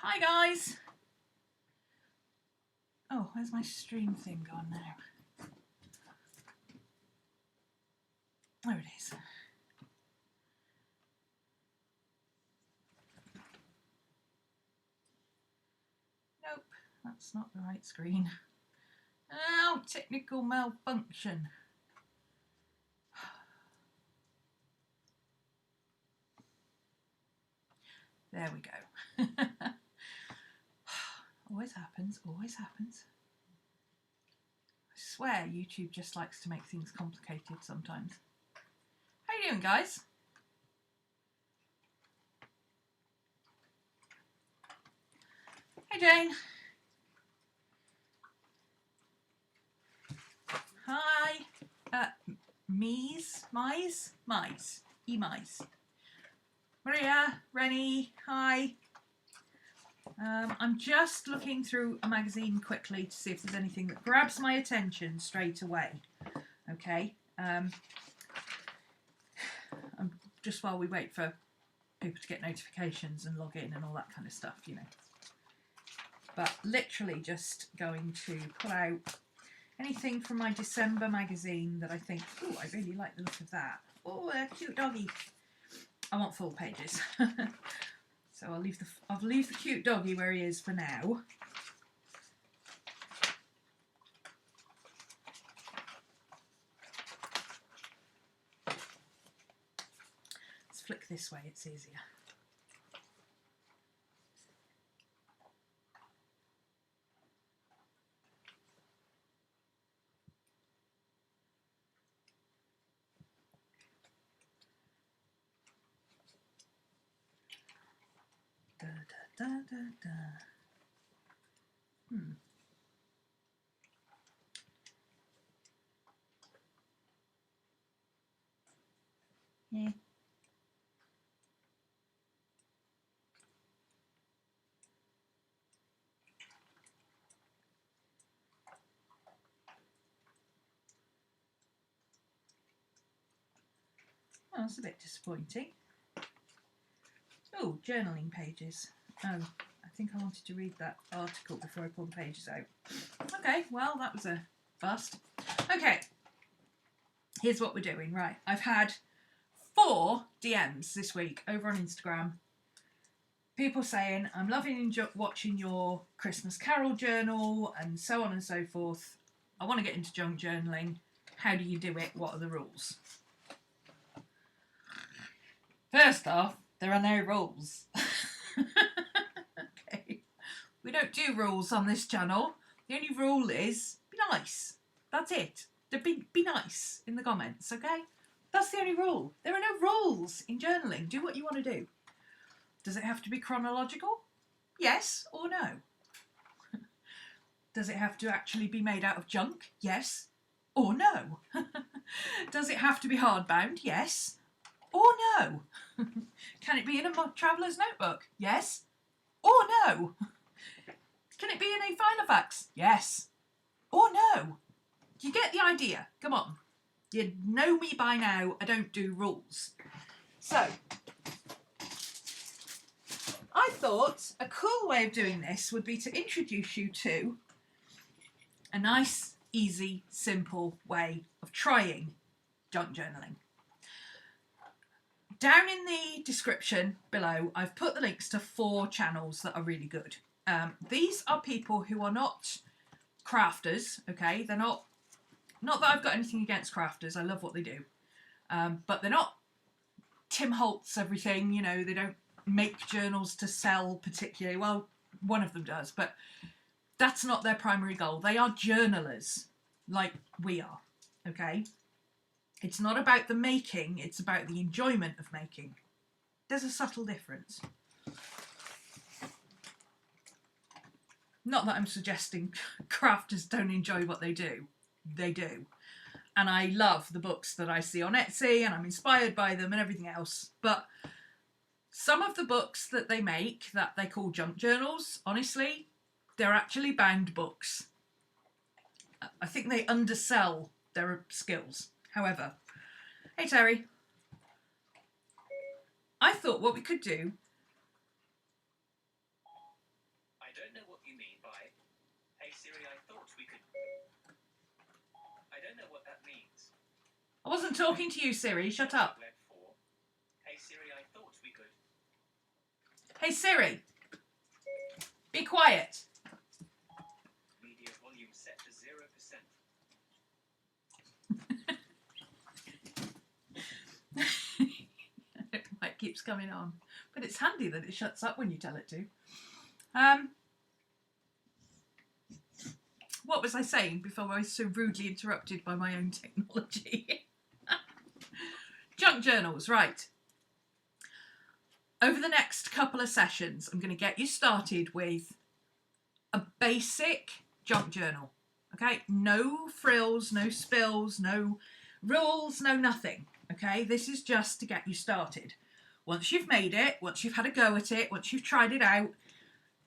Hi guys. Oh, where's my stream thing gone now? There it is. Nope, that's not the right screen. Oh, technical malfunction. There we go. Always happens, always happens. I swear YouTube just likes to make things complicated sometimes. How you doing, guys? Hey, Jane. Hi. Mice. Maria, Rennie, hi. I'm just looking through a magazine quickly to see if there's anything that grabs my attention straight away. Okay. Just while we wait for people to get notifications and log in and all that kind of stuff, you know. But literally just going to pull out anything from my December magazine that I think, oh, I really like the look of that. Oh, a cute doggy. I want full pages. So I'll leave the cute doggy where he is for now. Let's flick this way, it's easier. Da, da, da, da, da. Yeah. Oh, that's a bit disappointing. Oh, journaling pages. Oh, I think I wanted to read that article before I pull the pages out. Okay, well, that was a bust. Okay, here's what we're doing. Right, I've had 4 DMs this week over on Instagram. People saying, I'm loving watching your Christmas Carol journal and so on and so forth. I want to get into junk journaling. How do you do it? What are the rules? First off, there are no rules. Okay. We don't do rules on this channel. The only rule is be nice. That's it. Be nice in the comments, okay? That's the only rule. There are no rules in journaling. Do what you want to do. Does it have to be chronological? Yes or no? Does it have to actually be made out of junk? Yes or no? Does it have to be hardbound? Yes or no? Can it be in a traveller's notebook? Yes or no? Can it be in a Filofax? Yes or no? You get the idea. Come on. You know me by now. I don't do rules. So, I thought a cool way of doing this would be to introduce you to a nice, easy, simple way of trying junk journaling. Down in the description below, I've put the links to 4 channels that are really good. These are people who are not crafters, okay? They're not that I've got anything against crafters. I love what they do. But they're not Tim Holtz everything, you know, they don't make journals to sell particularly. Well, one of them does, but that's not their primary goal. They are journalers like we are, okay? It's not about the making, it's about the enjoyment of making. There's a subtle difference. Not that I'm suggesting crafters don't enjoy what they do. They do. And I love the books that I see on Etsy and I'm inspired by them and everything else. But some of the books that they make that they call junk journals, honestly, they're actually bound books. I think they undersell their skills. However, hey Terry, I thought what we could do don't know what you mean by, hey Siri, I thought we could. I don't know what that means. I wasn't talking to you, Siri. Shut up. Hey Siri, I thought we could. Hey, Siri. Be quiet. Media volume set to 0%. It keeps coming on. But it's handy that it shuts up when you tell it to. What was I saying before I was so rudely interrupted by my own technology? Junk journals, right. Over the next couple of sessions, I'm going to get you started with a basic junk journal. Okay, no frills, no spills, no rules, no nothing. Okay, this is just to get you started. Once you've made it, once you've had a go at it, once you've tried it out,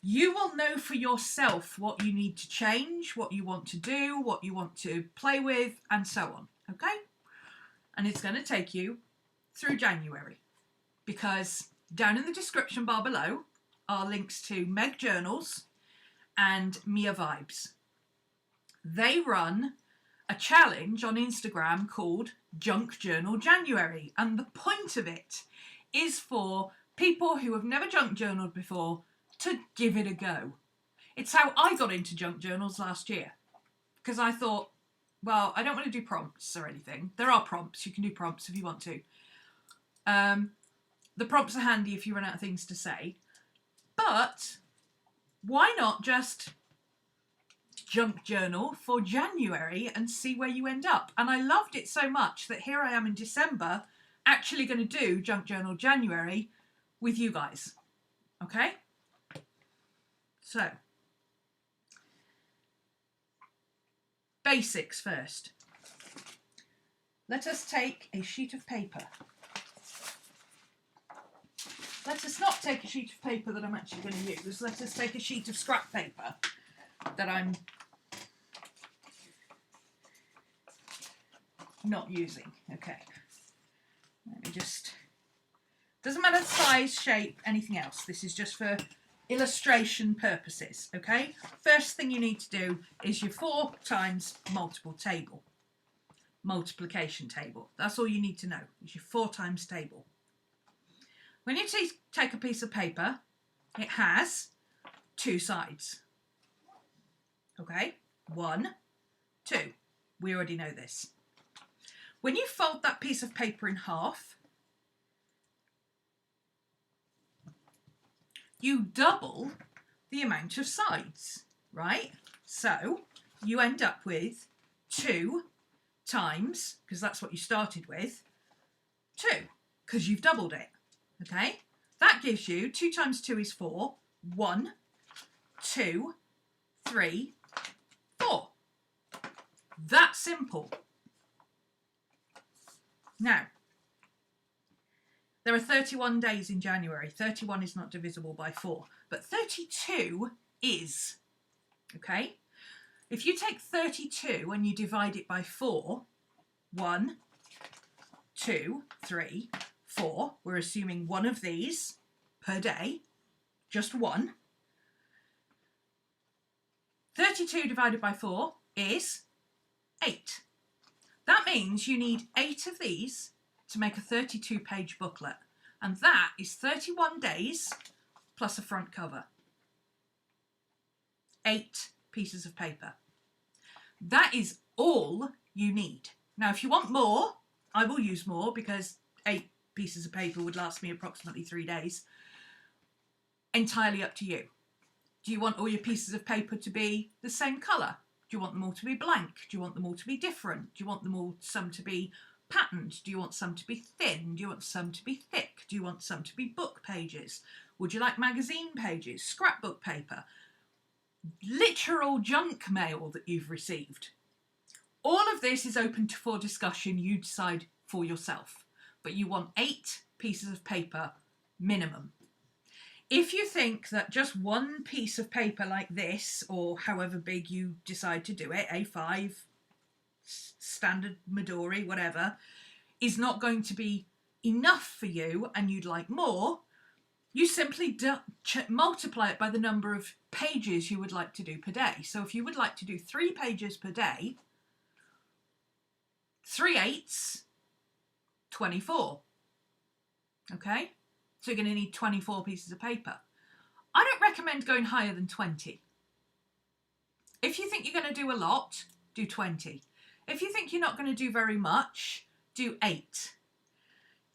you will know for yourself what you need to change, what you want to do, what you want to play with, and so on. Okay? And it's going to take you through January, because down in the description bar below are links to Meg Journals and Mia Vibes. They run a challenge on Instagram called Junk Journal January, and the point of it is for people who have never junk journaled before to give it a go. It's how I got into junk journals last year, because I thought, well, I don't want to do prompts or anything. There are prompts. You can do prompts if you want to. The prompts are handy if you run out of things to say. But why not just junk journal for January and see where you end up? And I loved it so much that here I am in December actually going to do Junk Journal January with you guys. Okay? So, basics first. Let us take a sheet of paper. Let us not take a sheet of paper that I'm actually going to use. Let us take a sheet of scrap paper that I'm not using. Okay. Let me just... Doesn't matter size, shape, anything else. This is just for illustration purposes, okay? First thing you need to do is your 4 times multiple table. Multiplication table. That's all you need to know, is your 4 times table. When you take a piece of paper, it has 2 sides. Okay? 1, 2. We already know this. When you fold that piece of paper in half, you double the amount of sides, right? So you end up with 2 times, because that's what you started with, 2, because you've doubled it, okay? That gives you 2 times 2 is 4, 1, 2, 3, 4. That simple. Now, there are 31 days in January. 31 is not divisible by 4, but 32 is, okay? If you take 32 and you divide it by 4, 1, 2, 3, 4, we're assuming one of these per day, just one. 32 divided by 4 is 8. That means you need 8 of these to make a 32-page booklet. And that is 31 days plus a front cover. 8 pieces of paper. That is all you need. Now, if you want more, I will use more, because 8 pieces of paper would last me approximately 3 days. Entirely up to you. Do you want all your pieces of paper to be the same colour? Do you want them all to be blank? Do you want them all to be different? Do you want them all, some to be patterned? Do you want some to be thin? Do you want some to be thick? Do you want some to be book pages? Would you like magazine pages, scrapbook paper, literal junk mail that you've received? All of this is open for discussion. You decide for yourself. But you want 8 pieces of paper minimum. If you think that just one piece of paper like this, or however big you decide to do it, A5, standard Midori, whatever, is not going to be enough for you and you'd like more, you simply multiply it by the number of pages you would like to do per day. So if you would like to do 3 pages per day, 3/8, 24. Okay? So you're going to need 24 pieces of paper. I don't recommend going higher than 20. If you think you're going to do a lot, do 20. If you think you're not going to do very much, do 8.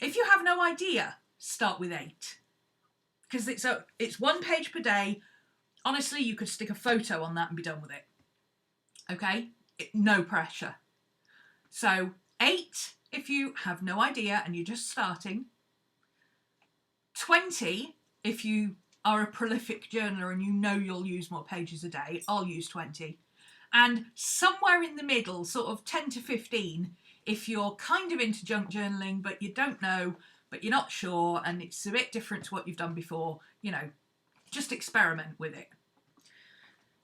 If you have no idea, start with 8. Because it's 1 page per day. Honestly, you could stick a photo on that and be done with it. Okay? No pressure. So 8 if you have no idea and you're just starting. 20 if you are a prolific journaler and you know you'll use more pages a day. I'll use 20. And somewhere in the middle, sort of 10 to 15, if you're kind of into junk journaling but you don't know, but you're not sure, and it's a bit different to what you've done before, you know, just experiment with it.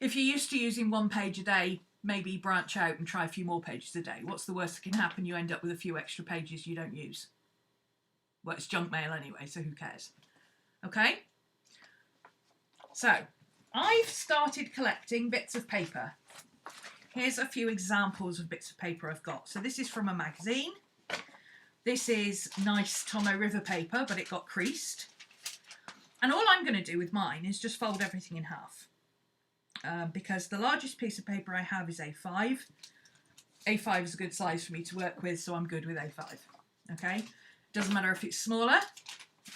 If you're used to using 1 page a day, maybe branch out and try a few more pages a day. What's the worst that can happen? You end up with a few extra pages you don't use. Well, it's junk mail anyway, so who cares? Okay? So, I've started collecting bits of paper. Here's a few examples of bits of paper I've got. So this is from a magazine. This is nice Tomo River paper, but it got creased. And all I'm going to do with mine is just fold everything in half. Because the largest piece of paper I have is A5. A5 is a good size for me to work with, so I'm good with A5. Okay? Doesn't matter if it's smaller.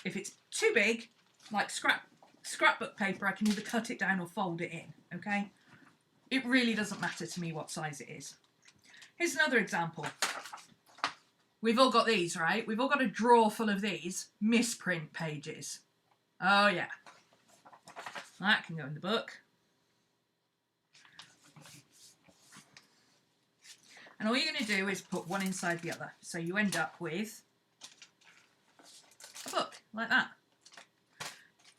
If it's too big, like scrapbook paper, I can either cut it down or fold it in. Okay? It really doesn't matter to me what size it is. Here's another example. We've all got these, right? We've all got a drawer full of these misprint pages. Oh, yeah. That can go in the book. And all you're going to do is put one inside the other. So you end up with a book like that.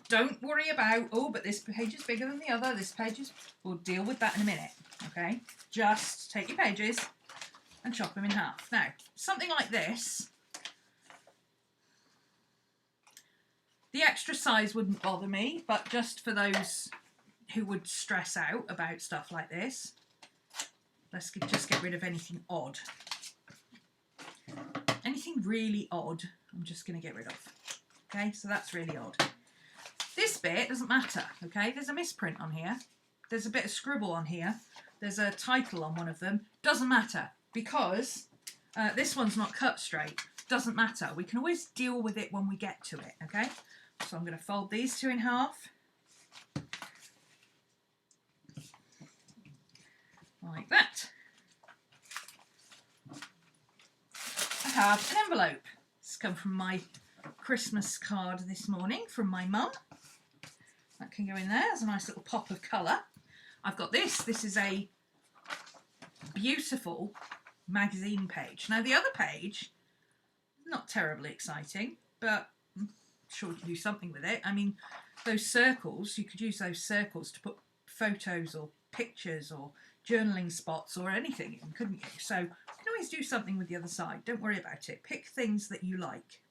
Don't worry about, oh, but this page is bigger than the other. This page is, we'll deal with that in a minute. Okay? Just take your pages and chop them in half. Now, something like this, the extra size wouldn't bother me, but just for those who would stress out about stuff like this, let's just get rid of anything odd. Anything really odd, I'm just going to get rid of. Okay, so that's really odd. This bit doesn't matter, okay? There's a misprint on here. There's a bit of scribble on here. There's a title on one of them. Doesn't matter, because this one's not cut straight. Doesn't matter. We can always deal with it when we get to it, okay? So I'm going to fold these two in half. Like that. I have an envelope. It's come from my Christmas card this morning from my mum. That can go in there. There's a nice little pop of colour. I've got this. This is a beautiful magazine page. Now the other page, not terribly exciting, but I'm sure we can do something with it. I mean, those circles, you could use those circles to put photos or pictures or journaling spots or anything in, couldn't you? So you can always do something with the other side. Don't worry about it. Pick things that you like,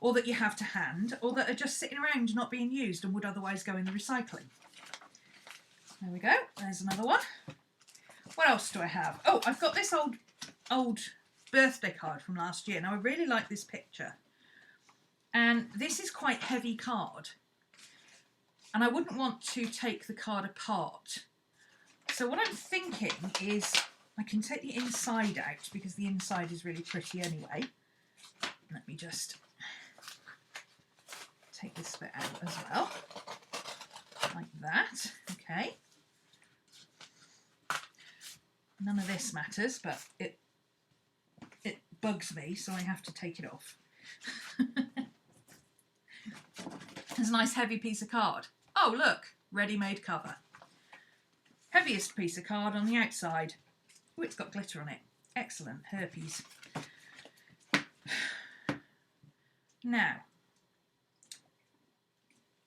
or that you have to hand, or that are just sitting around not being used and would otherwise go in the recycling. There we go. There's another one. What else do I have? Oh, I've got this old birthday card from last year. Now, I really like this picture. And this is quite heavy card. And I wouldn't want to take the card apart. So what I'm thinking is I can take the inside out, because the inside is really pretty anyway. Let me just take this bit out as well, like that. Okay. None of this matters, but it bugs me, so I have to take it off. There's a nice heavy piece of card. Oh, look, ready-made cover. Heaviest piece of card on the outside. Oh, it's got glitter on it. Excellent, herpes. Now,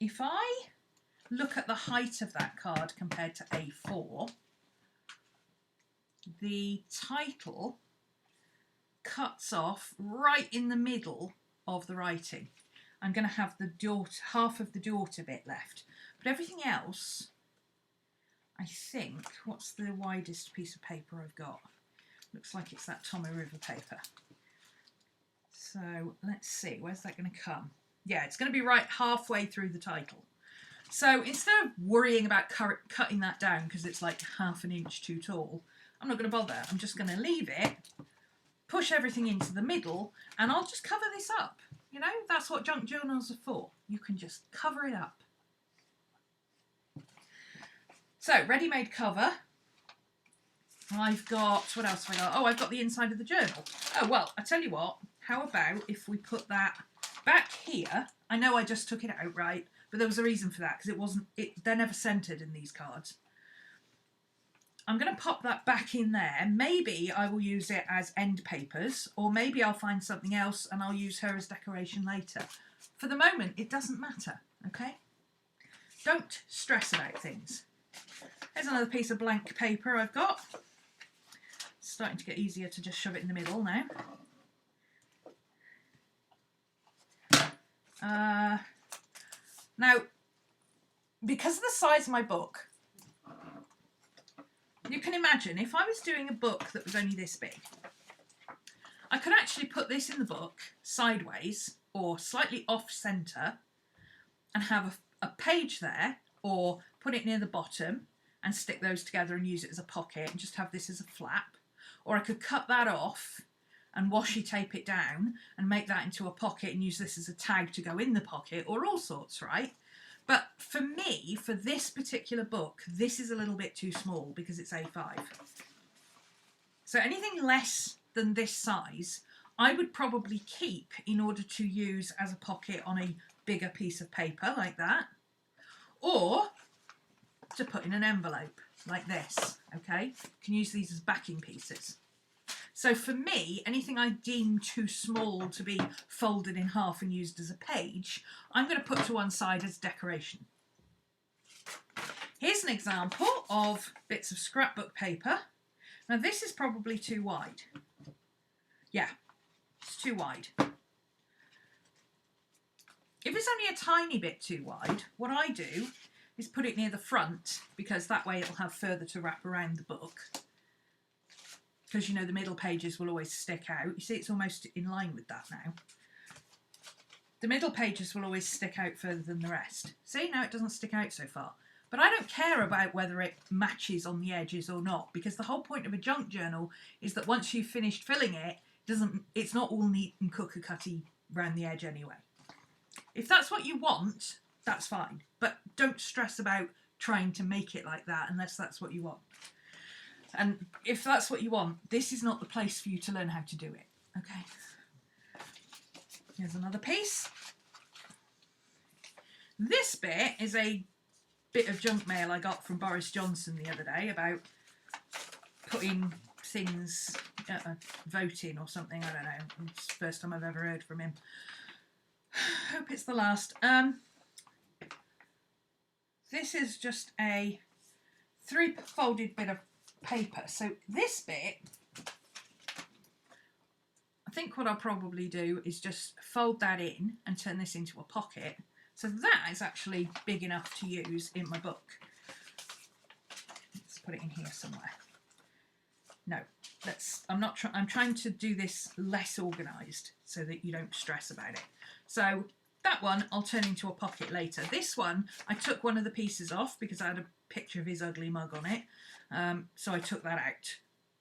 if I look at the height of that card compared to A4, the title cuts off right in the middle of the writing. I'm going to have the half of the daughter bit left. But everything else, I think, what's the widest piece of paper I've got? Looks like it's that Tommy River paper. So let's see, where's that going to come? Yeah, it's going to be right halfway through the title. So instead of worrying about cutting that down because it's like ½ an inch too tall, I'm not going to bother. I'm just going to leave it, push everything into the middle, and I'll just cover this up. You know, that's what junk journals are for. You can just cover it up. So, ready-made cover. I've got, what else have I got? Oh, I've got the inside of the journal. Oh, well, I tell you what, how about if we put that back here? I know I just took it out, right? But there was a reason for that, because they're never centered in these cards. I'm going to pop that back in there. Maybe I will use it as end papers, or maybe I'll find something else and I'll use her as decoration later. For the moment, it doesn't matter, okay? Don't stress about things. Here's another piece of blank paper I've got. It's starting to get easier to just shove it in the middle now. Now, because of the size of my book, you can imagine if I was doing a book that was only this big, I could actually put this in the book sideways or slightly off centre and have a page there, or put it near the bottom and stick those together and use it as a pocket and just have this as a flap. Or I could cut that off and washi tape it down and make that into a pocket and use this as a tag to go in the pocket, or all sorts, right? But for me, for this particular book, this is a little bit too small because it's A5. So anything less than this size, I would probably keep in order to use as a pocket on a bigger piece of paper like that, or to put in an envelope like this, okay? You can use these as backing pieces. So for me, anything I deem too small to be folded in half and used as a page, I'm going to put to one side as decoration. Here's an example of bits of scrapbook paper. Now this is probably too wide. Yeah, it's too wide. If it's only a tiny bit too wide, what I do is put it near the front, because that way it'll have further to wrap around the book. Because, you know, the middle pages will always stick out. You see, it's almost in line with that now. The middle pages will always stick out further than the rest. See, now it doesn't stick out so far. But I don't care about whether it matches on the edges or not, because the whole point of a junk journal is that once you've finished filling it, it's not all neat and cooker-cutty round the edge anyway. If that's what you want, that's fine. But don't stress about trying to make it like that unless that's what you want. And if that's what you want, this is not the place for you to learn how to do it. Okay. Here's another piece. This bit is a bit of junk mail I got from Boris Johnson the other day about putting things, voting or something. I don't know. It's the first time I've ever heard from him. Hope it's the last. This is just a 3-folded bit of paper. So this bit, I think what I'll probably do is just fold that in and turn this into a pocket. So that is actually big enough to use in my book. Let's put it in here somewhere. No, I'm trying to do this less organised so that you don't stress about it. So that one I'll turn into a pocket later. This one, I took one of the pieces off because I had a picture of his ugly mug on it. So I took that out.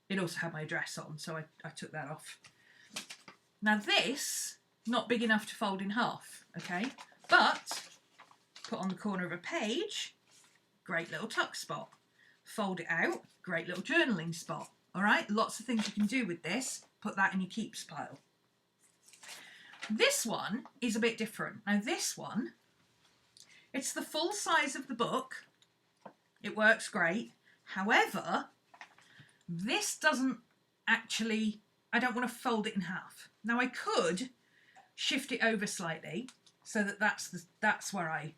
It also had my address on, so I took that off. Now this, not big enough to fold in half, okay? But put on the corner of a page, great little tuck spot. Fold it out, great little journaling spot. All right, lots of things you can do with this. Put that in your keeps pile. This one is a bit different. Now this one, it's the full size of the book. It works great. However, this doesn't actually, I don't want to fold it in half. Now I could shift it over slightly so that that's where I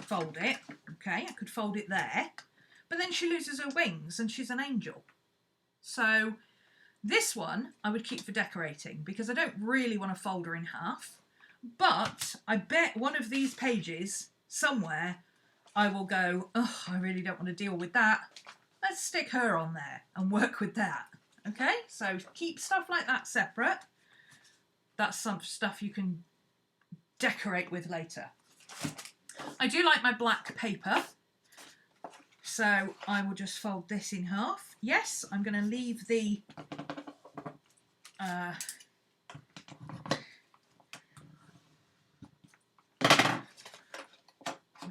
fold it. Okay, I could fold it there, but then she loses her wings and she's an angel. So this one I would keep for decorating because I don't really want to fold her in half. But I bet one of these pages somewhere I will go, oh, I really don't want to deal with that. Let's stick her on there and work with that. Okay, so keep stuff like that separate. That's some stuff you can decorate with later. I do like my black paper, so I will just fold this in half. Yes, I'm going to leave the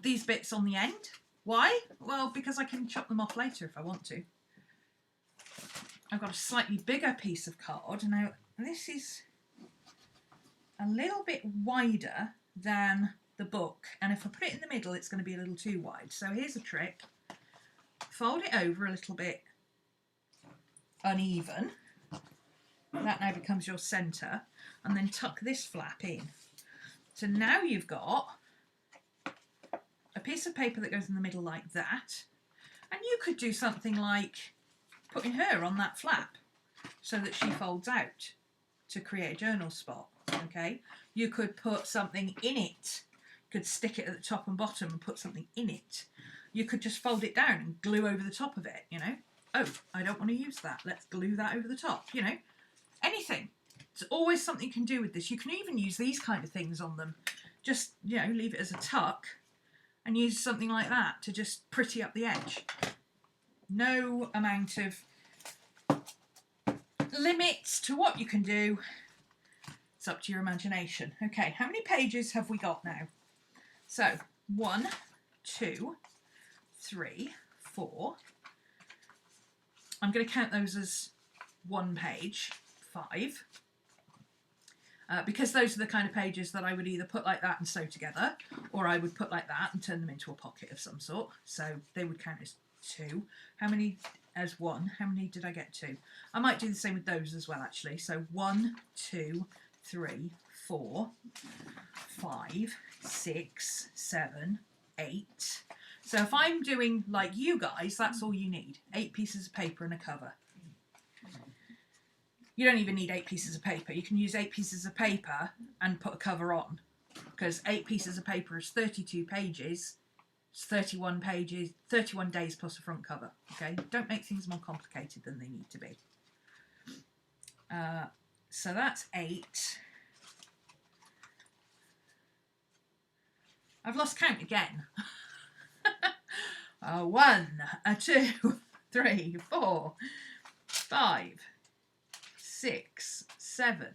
these bits on the end. Why? Well, because I can chop them off later if I want to. I've got a slightly bigger piece of card. Now, this is a little bit wider than the book, and if I put it in the middle, it's going to be a little too wide. So here's a trick. Fold it over a little bit uneven. That now becomes your centre, and then tuck this flap in. So now you've got a piece of paper that goes in the middle like that, and you could do something like putting her on that flap so that she folds out to create a journal spot. Okay, you could put something in it. You could stick it at the top and bottom and put something in it. You could just fold it down and glue over the top of it, you know. Oh, I don't want to use that. Let's glue that over the top, you know. Anything. There's always something you can do with this. You can even use these kind of things on them. Just, you know, leave it as a tuck and use something like that to just pretty up the edge. No amount of limits to what you can do. It's up to your imagination. Okay, how many pages have we got now? So, 1, 2, 3, 4. I'm going to count those as one page, 5. Because those are the kind of pages that I would either put like that and sew together, or I would put like that and turn them into a pocket of some sort. So they would count as 2. How many as 1? How many did I get 2? I might do the same with those as well, actually. So 1, 2, 3, 4, 5, 6, 7, 8. So if I'm doing like you guys, that's all you need. 8 pieces of paper and a cover. You don't even need 8 pieces of paper. You can use 8 pieces of paper and put a cover on, because 8 pieces of paper is 32 pages. It's 31 pages, 31 days plus a front cover. Okay, don't make things more complicated than they need to be. So that's 8. I've lost count again. 1, 2, 3, 4, 5, 6, 7,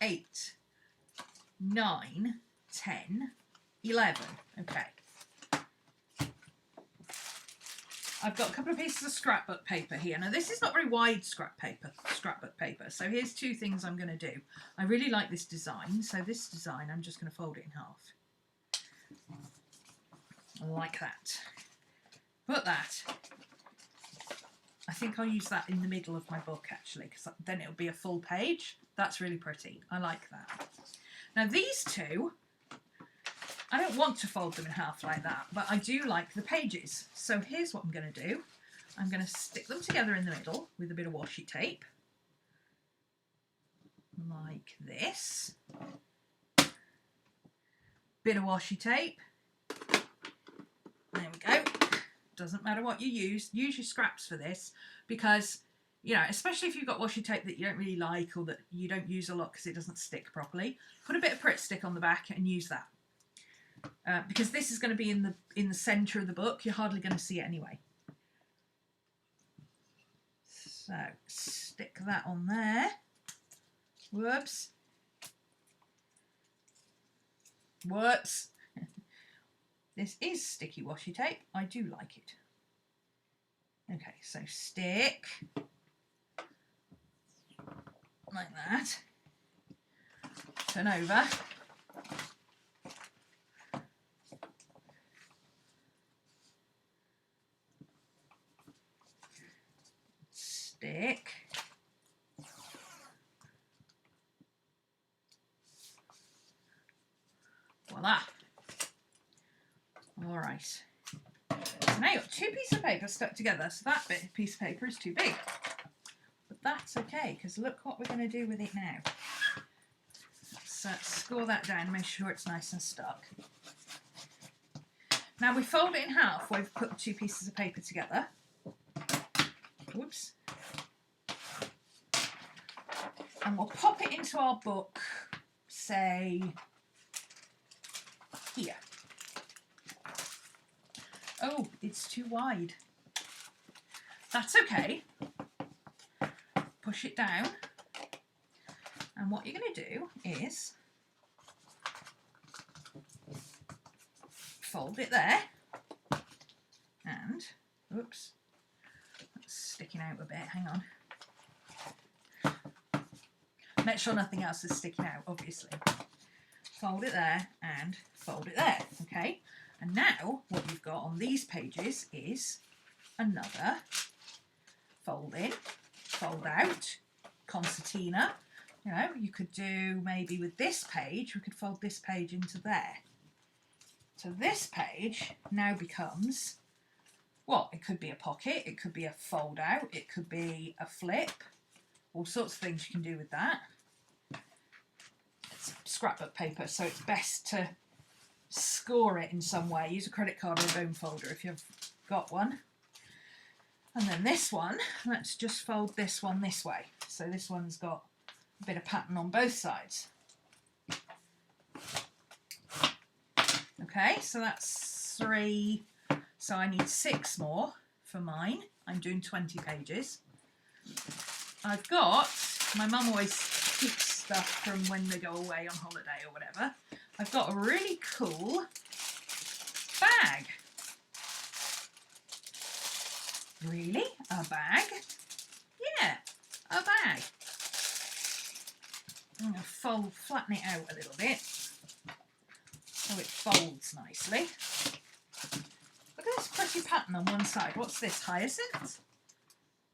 8, 9, 10, 11. Okay. I've got a couple of pieces of scrapbook paper here. Now this is not very wide scrapbook paper. So here's 2 things I'm going to do. I really like this design. So this design, I'm just going to fold it in half. Like that. Put that. I think I'll use that in the middle of my book actually, because then it'll be a full page. That's really pretty. I like that. Now these 2, I don't want to fold them in half like that, but I do like the pages. So here's what I'm going to do. I'm going to stick them together in the middle with a bit of washi tape. Like this. Bit of washi tape. There we go. Doesn't matter what you use your scraps for this, because, you know, especially if you've got washi tape that you don't really like or that you don't use a lot because it doesn't stick properly, put a bit of Pritt stick on the back and use that. Because this is going to be in the centre of the book, you're hardly going to see it anyway. So stick that on there. Whoops. Whoops. This is sticky washi tape. I do like it. Okay, so stick like that. Turn over. Stick. Voila. All right. So now you've got 2 pieces of paper stuck together. So that piece of paper is too big. But that's okay, because look what we're going to do with it now. let's score that down, make sure it's nice and stuck. Now we fold it in half where we've put the two pieces of paper together. Whoops. And we'll pop it into our book, say, here. Oh, it's too wide. That's okay. Push it down. And what you're going to do is fold it there. And, oops, that's sticking out a bit, hang on. Make sure nothing else is sticking out, obviously. Fold it there and fold it there, okay? And now what you've got on these pages is another fold in, fold out, concertina. You know, you could do maybe with this page, we could fold this page into there. So this page now becomes, well, it could be a pocket, it could be a fold out, it could be a flip, all sorts of things you can do with that. It's scrapbook paper, so it's best to score it in some way. Use a credit card or a bone folder if you've got one. And then this one, let's just fold this one this way. So this one's got a bit of pattern on both sides. Okay, so that's 3. So I need 6 more for mine. I'm doing 20 pages. I've got, my mum always keeps stuff from when they go away on holiday or whatever. I've got a really cool bag. Really? A bag? Yeah, a bag. I'm going to flatten it out a little bit so it folds nicely. Look at this pretty pattern on one side. What's this, hyacinth?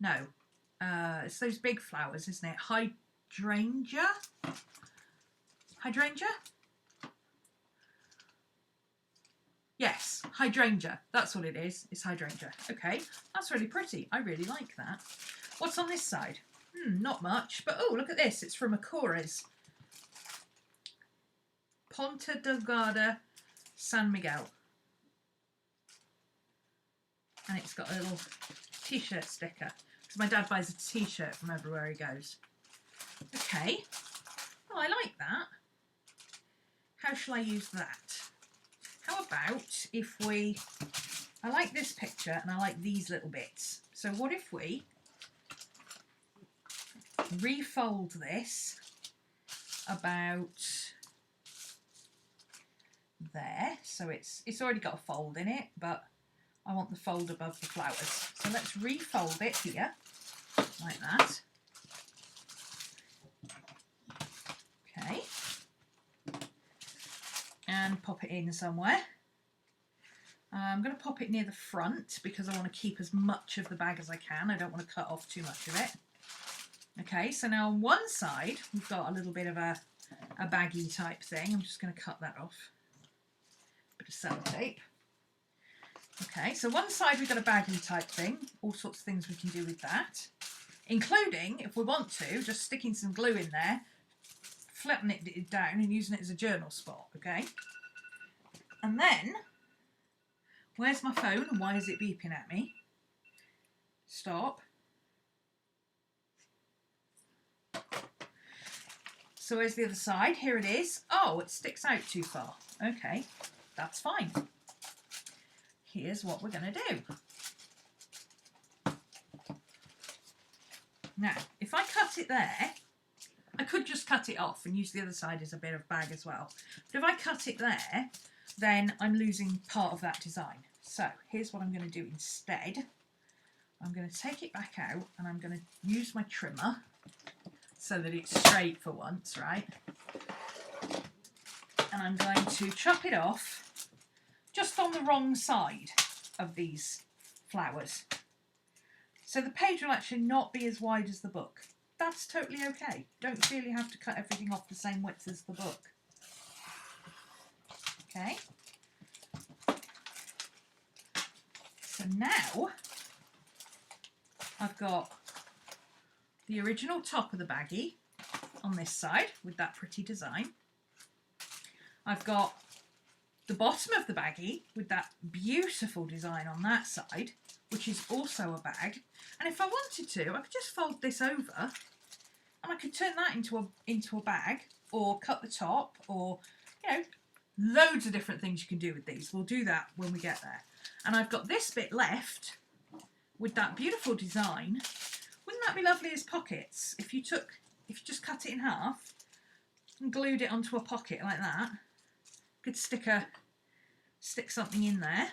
No, it's those big flowers, isn't it? Hydrangea? Hydrangea? Yes, hydrangea. That's what it is. It's hydrangea. Okay, that's really pretty. I really like that. What's on this side? Not much, but oh, look at this. It's from enquiries. Ponta Delgada, San Miguel. And it's got a little t-shirt sticker. Because my dad buys a t-shirt from everywhere he goes. Okay. Oh, I like that. How shall I use that? How about if we... I like this picture and I like these little bits. So what if we refold this about there. So it's already got a fold in it, but I want the fold above the flowers. So let's refold it here, like that. Okay. And pop it in somewhere. I'm going to pop it near the front because I want to keep as much of the bag as I can. I don't want to cut off too much of it. Okay, so now on one side we've got a little bit of a baggy type thing. I'm just going to cut that off. Bit of sellotape. Okay, so one side we've got a baggy type thing. All sorts of things we can do with that, including, if we want to, just sticking some glue in there, flattening it down and using it as a journal spot. Okay, and then where's my phone and why is it beeping at me? Stop. So where's the other side? Here it is. Oh, it sticks out too far. Okay, that's fine. Here's what we're going to do. Now, if I cut it there, I could just cut it off and use the other side as a bit of bag as well. But if I cut it there, then I'm losing part of that design. So here's what I'm going to do instead. I'm going to take it back out and I'm going to use my trimmer so that it's straight for once, right? And I'm going to chop it off just on the wrong side of these flowers. So the page will actually not be as wide as the book. That's totally okay. Don't feel you have to cut everything off the same width as the book. Okay. So now I've got the original top of the baggie on this side with that pretty design. I've got the bottom of the baggie with that beautiful design on that side, which is also a bag. And if I wanted to, I could just fold this over and I could turn that into a bag, or cut the top, or, you know, loads of different things you can do with these. We'll do that when we get there. And I've got this bit left with that beautiful design. Wouldn't that be lovely as pockets? If you just cut it in half and glued it onto a pocket like that, could stick something in there.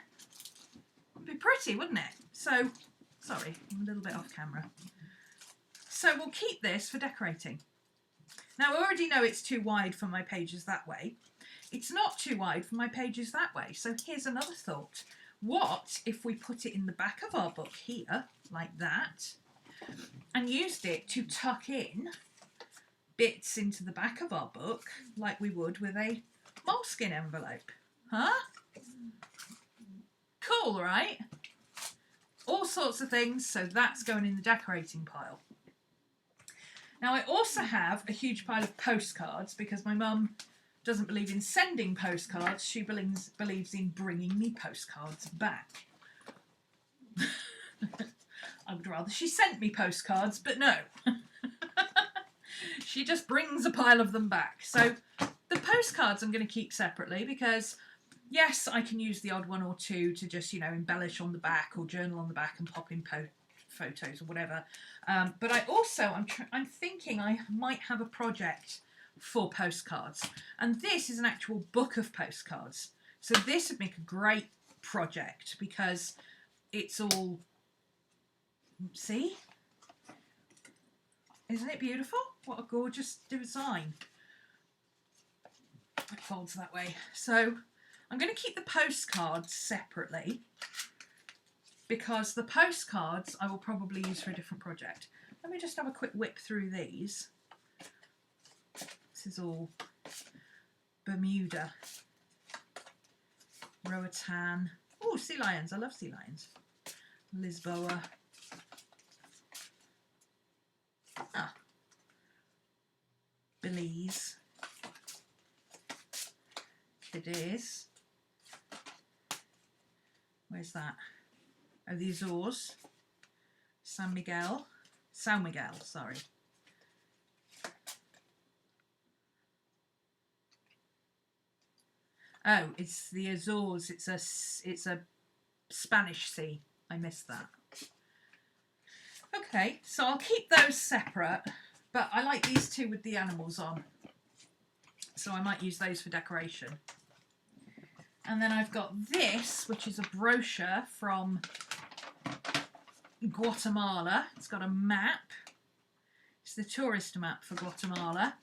It'd be pretty, wouldn't it? So, sorry, I'm a little bit off camera. So we'll keep this for decorating. Now, I already know it's too wide for my pages that way. It's not too wide for my pages that way. So here's another thought. What if we put it in the back of our book here, like that, and used it to tuck in bits into the back of our book, like we would with a moleskin envelope? Huh? Cool, right? All sorts of things, so that's going in the decorating pile. Now, I also have a huge pile of postcards because my mum doesn't believe in sending postcards. She believes in bringing me postcards back. I would rather she sent me postcards, but no. She just brings a pile of them back. So the postcards I'm going to keep separately because, yes, I can use the odd one or two to just, you know, embellish on the back or journal on the back and pop in photos or whatever. But I also, I'm thinking I might have a project for postcards. And this is an actual book of postcards. So this would make a great project because it's all, see? Isn't it beautiful? What a gorgeous design. It folds that way. So I'm going to keep the postcards separately because the postcards I will probably use for a different project. Let me just have a quick whip through these. This is all Bermuda, Roatan. Oh, sea lions. I love sea lions. Lisboa. Ah. Belize. Cadiz. Where's that? Oh, the Azores. São Miguel, sorry. Oh, it's the Azores. It's a Spanish sea. I missed that. Okay, so I'll keep those separate, but I like these two with the animals on. So I might use those for decoration. And then I've got this, which is a brochure from Guatemala. It's got a map. It's the tourist map for Guatemala.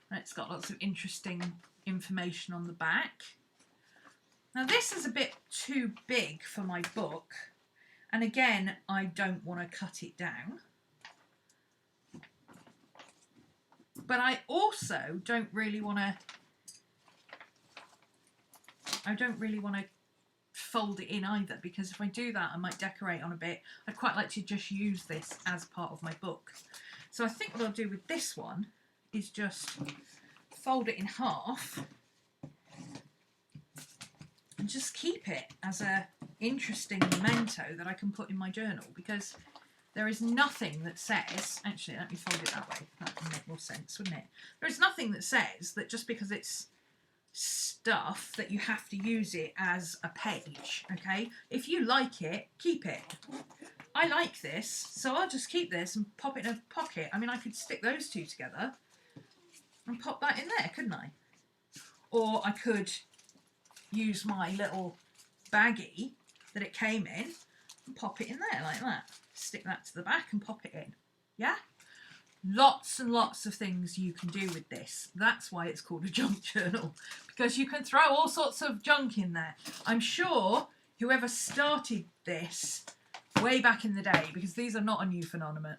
And it's got lots of interesting information on the back. Now this is a bit too big for my book. And again, I don't want to cut it down. But I also don't really want to fold it in either, because if I do that I might decorate on a bit. I'd quite like to just use this as part of my book. So I think what I'll do with this one is just fold it in half and just keep it as a interesting memento that I can put in my journal, because there is nothing that says, actually let me fold it that way, that would make more sense, wouldn't it? There is nothing that says that just because it's stuff that you have to use it as a page, okay? If you like it, keep it. I like this, so I'll just keep this and pop it in a pocket. I mean, I could stick those two together and pop that in there, couldn't I? Or I could use my little baggie that it came in and pop it in there like that. Stick that to the back and pop it in. Yeah? Lots and lots of things you can do with this. That's why it's called a junk journal, because you can throw all sorts of junk in there. I'm sure whoever started this way back in the day, because these are not a new phenomenon,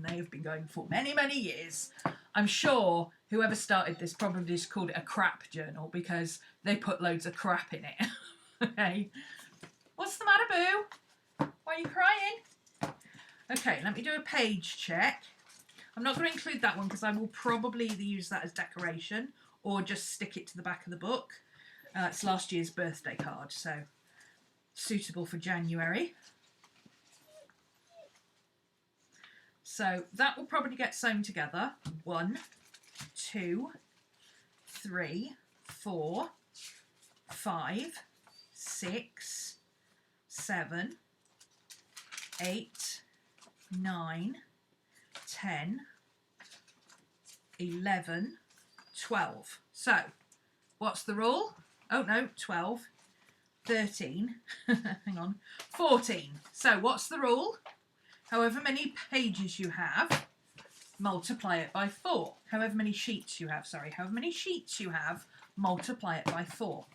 they have been going for many, many years. I'm sure whoever started this probably just called it a crap journal because they put loads of crap in it. Okay. What's the matter, boo? Why are you crying? Okay, let me do a page check. I'm not going to include that one because I will probably either use that as decoration or just stick it to the back of the book. It's last year's birthday card, so suitable for January. So that will probably get sewn together. 1, 2, 3, 4, 5, 6, 7, 8, 9, 10, 11, 12. So what's the rule? Oh no, 12, 13, hang on, 14. So what's the rule? However many pages you have, multiply it by 4. However many sheets you have, sorry, however many sheets you have, multiply it by 4.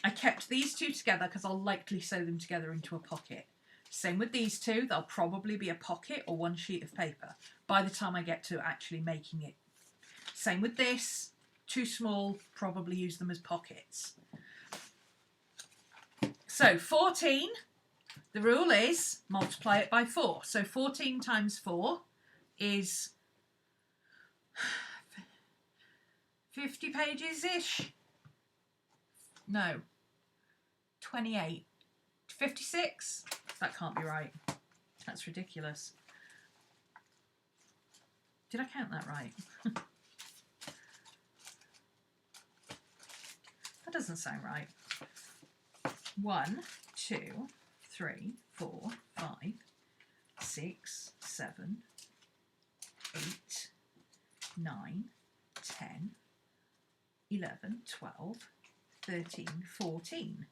I kept these two together because I'll likely sew them together into a pocket. Same with these two, they'll probably be a pocket or one sheet of paper by the time I get to actually making it. Same with this, too small, probably use them as pockets. So 14, the rule is multiply it by 4. So 14 times 4 is 50 pages-ish. No, 28. 56? That can't be right. That's ridiculous. Did I count that right? That doesn't sound right. 1, 2, 3, 4, 5, 6, 7, 8, 9, 10, 11, 12, 13, 14.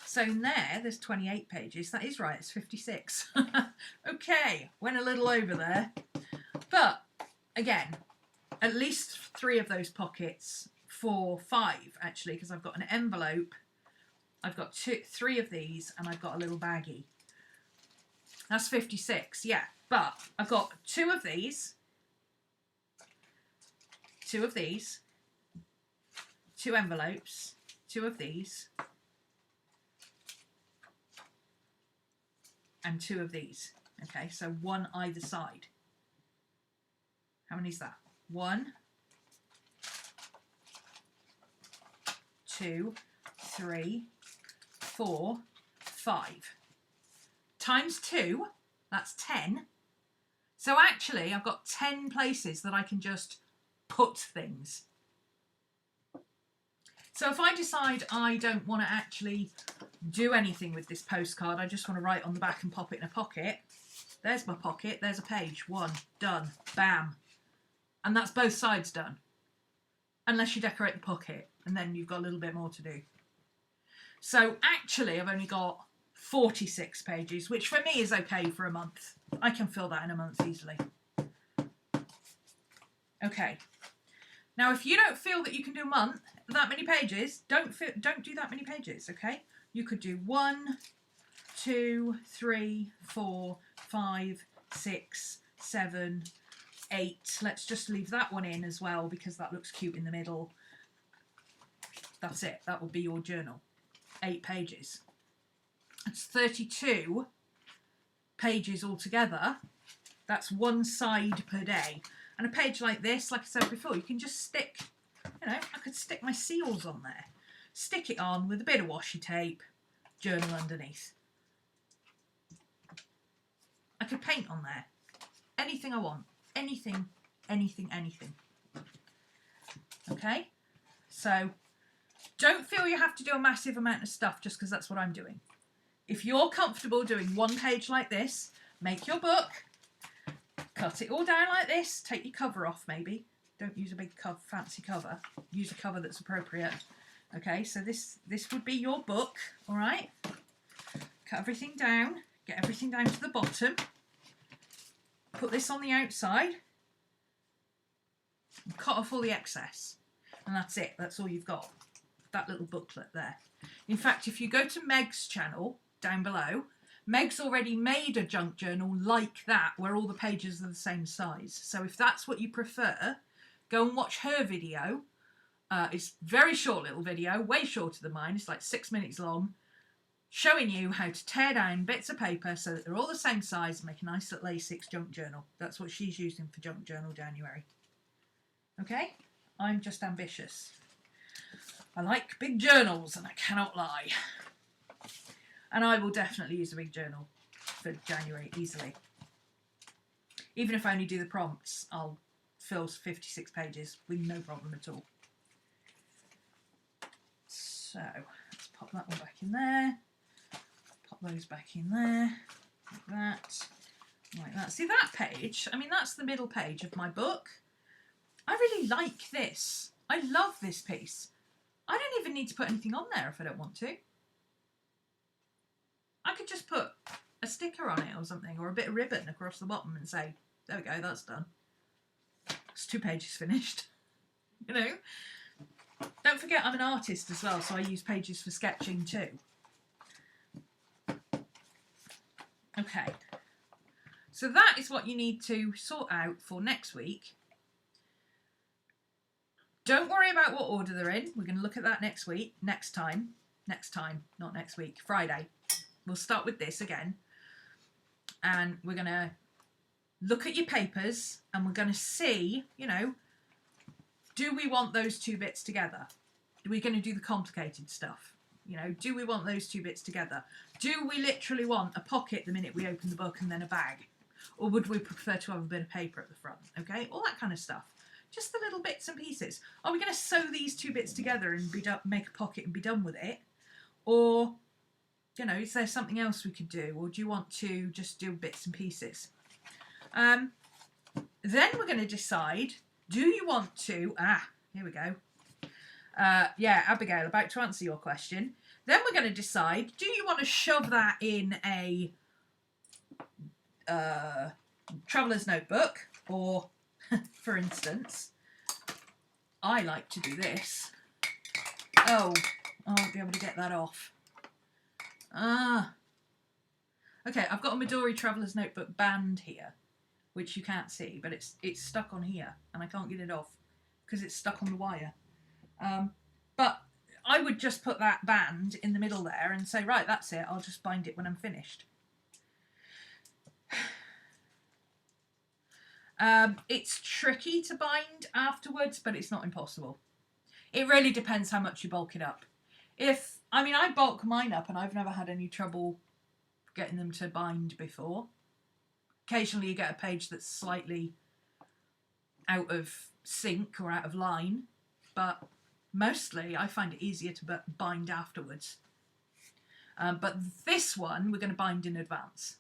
So in there's 28 pages. That is right, it's 56. Okay, went a little over there. But again, at least 3 of those pockets, 4, 5 actually, because I've got an envelope, I've got 3 of these, and I've got a little baggie. That's 56, yeah. But I've got 2 of these, 2 of these, 2 envelopes, 2 of these, and 2 of these. Okay, so 1 either side. How many is that? 1, 2, 3, 4, 5. Times 2, that's 10. So actually, I've got 10 places that I can just put things. So if I decide I don't want to actually do anything with this postcard, I just want to write on the back and pop it in a pocket. There's my pocket, there's a page, 1, done, bam. And that's both sides done. Unless you decorate the pocket, and then you've got a little bit more to do. So actually I've only got 46 pages, which for me is okay for a month. I can fill that in a month easily. Okay. Now if you don't feel that you can do a month, that many pages, don't do that many pages, okay? You could do 1, 2, 3, 4, 5, 6, 7, 8. Let's just leave that one in as well because that looks cute in the middle. That's it. That will be your journal. 8 pages. It's 32 pages altogether. That's 1 side per day. And a page like this, like I said before, you can just stick, you know, I could stick my seals on there. Stick it on with a bit of washi tape, journal underneath. I could paint on there. Anything I want. Anything, anything, anything. Okay? So, don't feel you have to do a massive amount of stuff just because that's what I'm doing. If you're comfortable doing 1 page like this, make your book, cut it all down like this, take your cover off maybe. Don't use a big fancy cover. Use a cover that's appropriate. Okay, so this would be your book, all right? Cut everything down, get everything down to the bottom. Put this on the outside. And cut off all the excess. And that's it, that's all you've got. That little booklet there. In fact, if you go to Meg's channel down below, Meg's already made a junk journal like that where all the pages are the same size. So if that's what you prefer, go and watch her video. It's a very short little video, way shorter than mine. It's like 6 minutes long. showing you how to tear down bits of paper so that they're all the same size and make a nice little A6 junk journal. That's what she's using for Junk Journal January. Okay? I'm just ambitious. I like big journals and I cannot lie. And I will definitely use a big journal for January easily. Even if I only do the prompts, I'll fill 56 pages with no problem at all. So let's pop that one back in there. Pop those back in there. Like that. Like that. See that page? I mean, that's the middle page of my book. I really like this. I love this piece. I don't even need to put anything on there if I don't want to. I could just put a sticker on it or something, or a bit of ribbon across the bottom and say, there we go, that's done. It's 2 pages finished. You know? Don't forget I'm an artist as well, so I use pages for sketching too. Okay. So that is what you need to sort out for next week. Don't worry about what order they're in. We're going to look at that next week. Next time, not next week. Friday. We'll start with this again. And we're going to look at your papers and we're going to see, you know, do we want those 2 bits together? Are we going to do the complicated stuff? You know, do we want those 2 bits together? Do we literally want a pocket the minute we open the book and then a bag? Or would we prefer to have a bit of paper at the front? Okay, all that kind of stuff. Just the little bits and pieces. Are we going to sew these 2 bits together and make a pocket and be done with it? Or, you know, is there something else we could do? Or do you want to just do bits and pieces? Then we're going to decide, do you want to... here we go. Yeah, Abigail, about to answer your question. Then we're going to decide, do you want to shove that in a traveller's notebook? Or, for instance, I like to do this. Oh, I won't be able to get that off. Okay, I've got a Midori Traveller's Notebook band here, which you can't see, but it's stuck on here, and I can't get it off because it's stuck on the wire. But I would just put that band in the middle there and say, right, that's it, I'll just bind it when I'm finished. It's tricky to bind afterwards, but it's not impossible. It really depends how much you bulk it up. I bulk mine up and I've never had any trouble getting them to bind before. Occasionally you get a page that's slightly out of sync or out of line, but mostly I find it easier to bind afterwards. But this one we're going to bind in advance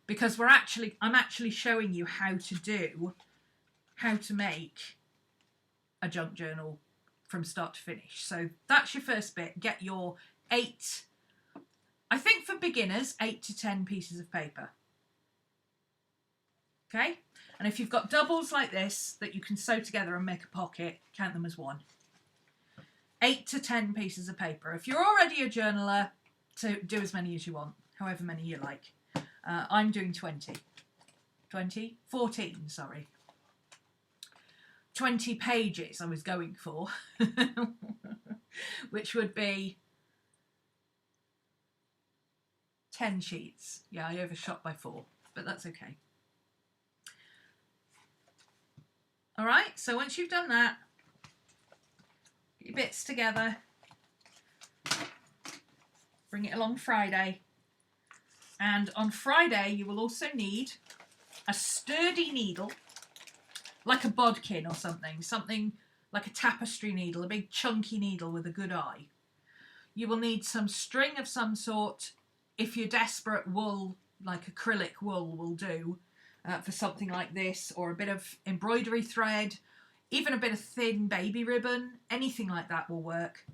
because I'm actually showing you how to make a junk journal from start to finish. So that's your first bit. Get your 8, I think for beginners, 8 to 10 pieces of paper. Okay? And if you've got doubles like this that you can sew together and make a pocket, count them as 1. 8 to 10 pieces of paper. If you're already a journaler, so do as many as you want, however many you like. I'm doing 20. 14, sorry. 20 pages I was going for, which would be 10 sheets. Yeah, I overshot by 4, but that's okay. All right, so once you've done that, get your bits together, bring it along Friday, and on Friday you will also need a sturdy needle, like a bodkin or something like a tapestry needle, a big chunky needle with a good eye. You will need some string of some sort. If you're desperate, wool, like acrylic wool will do for something like this, or a bit of embroidery thread, even a bit of thin baby ribbon, anything like that will work.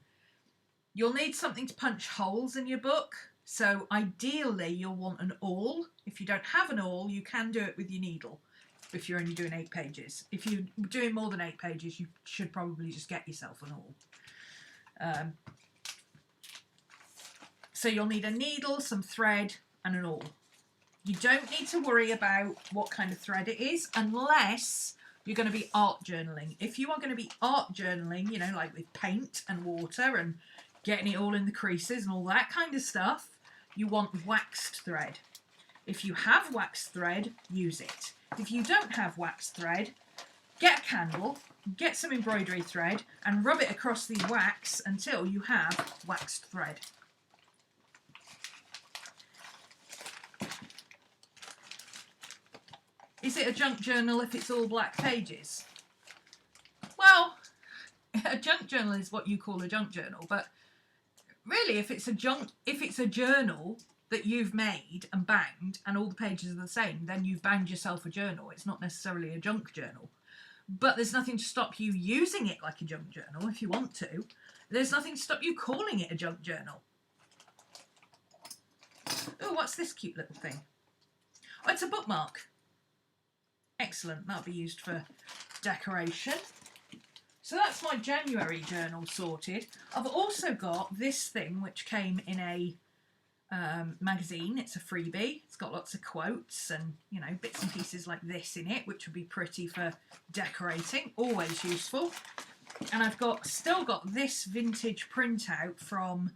You'll need something to punch holes in your book, so ideally you'll want an awl. If you don't have an awl, you can do it with your needle if you're only doing 8 pages. If you're doing more than 8 pages, you should probably just get yourself an awl. So you'll need a needle, some thread and an awl. You don't need to worry about what kind of thread it is unless you're going to be art journaling. If you are going to be art journaling, you know, like with paint and water and getting it all in the creases and all that kind of stuff, you want waxed thread. If you have waxed thread, use it. If you don't have waxed thread, get a candle, get some embroidery thread and rub it across the wax until you have waxed thread. Is it a junk journal if it's all black pages? Well, a junk journal is what you call a junk journal, but really if it's a journal that you've made and banged and all the pages are the same, then you've banged yourself a journal. It's not necessarily a junk journal. But there's nothing to stop you using it like a junk journal if you want to. There's nothing to stop you calling it a junk journal. Oh, what's this cute little thing? Oh, it's a bookmark. Excellent, that'll be used for decoration. So that's my January journal sorted. I've also got this thing which came in a magazine. It's a freebie. It's got lots of quotes and, you know, bits and pieces like this in it, which would be pretty for decorating. Always useful. And I've still got this vintage printout from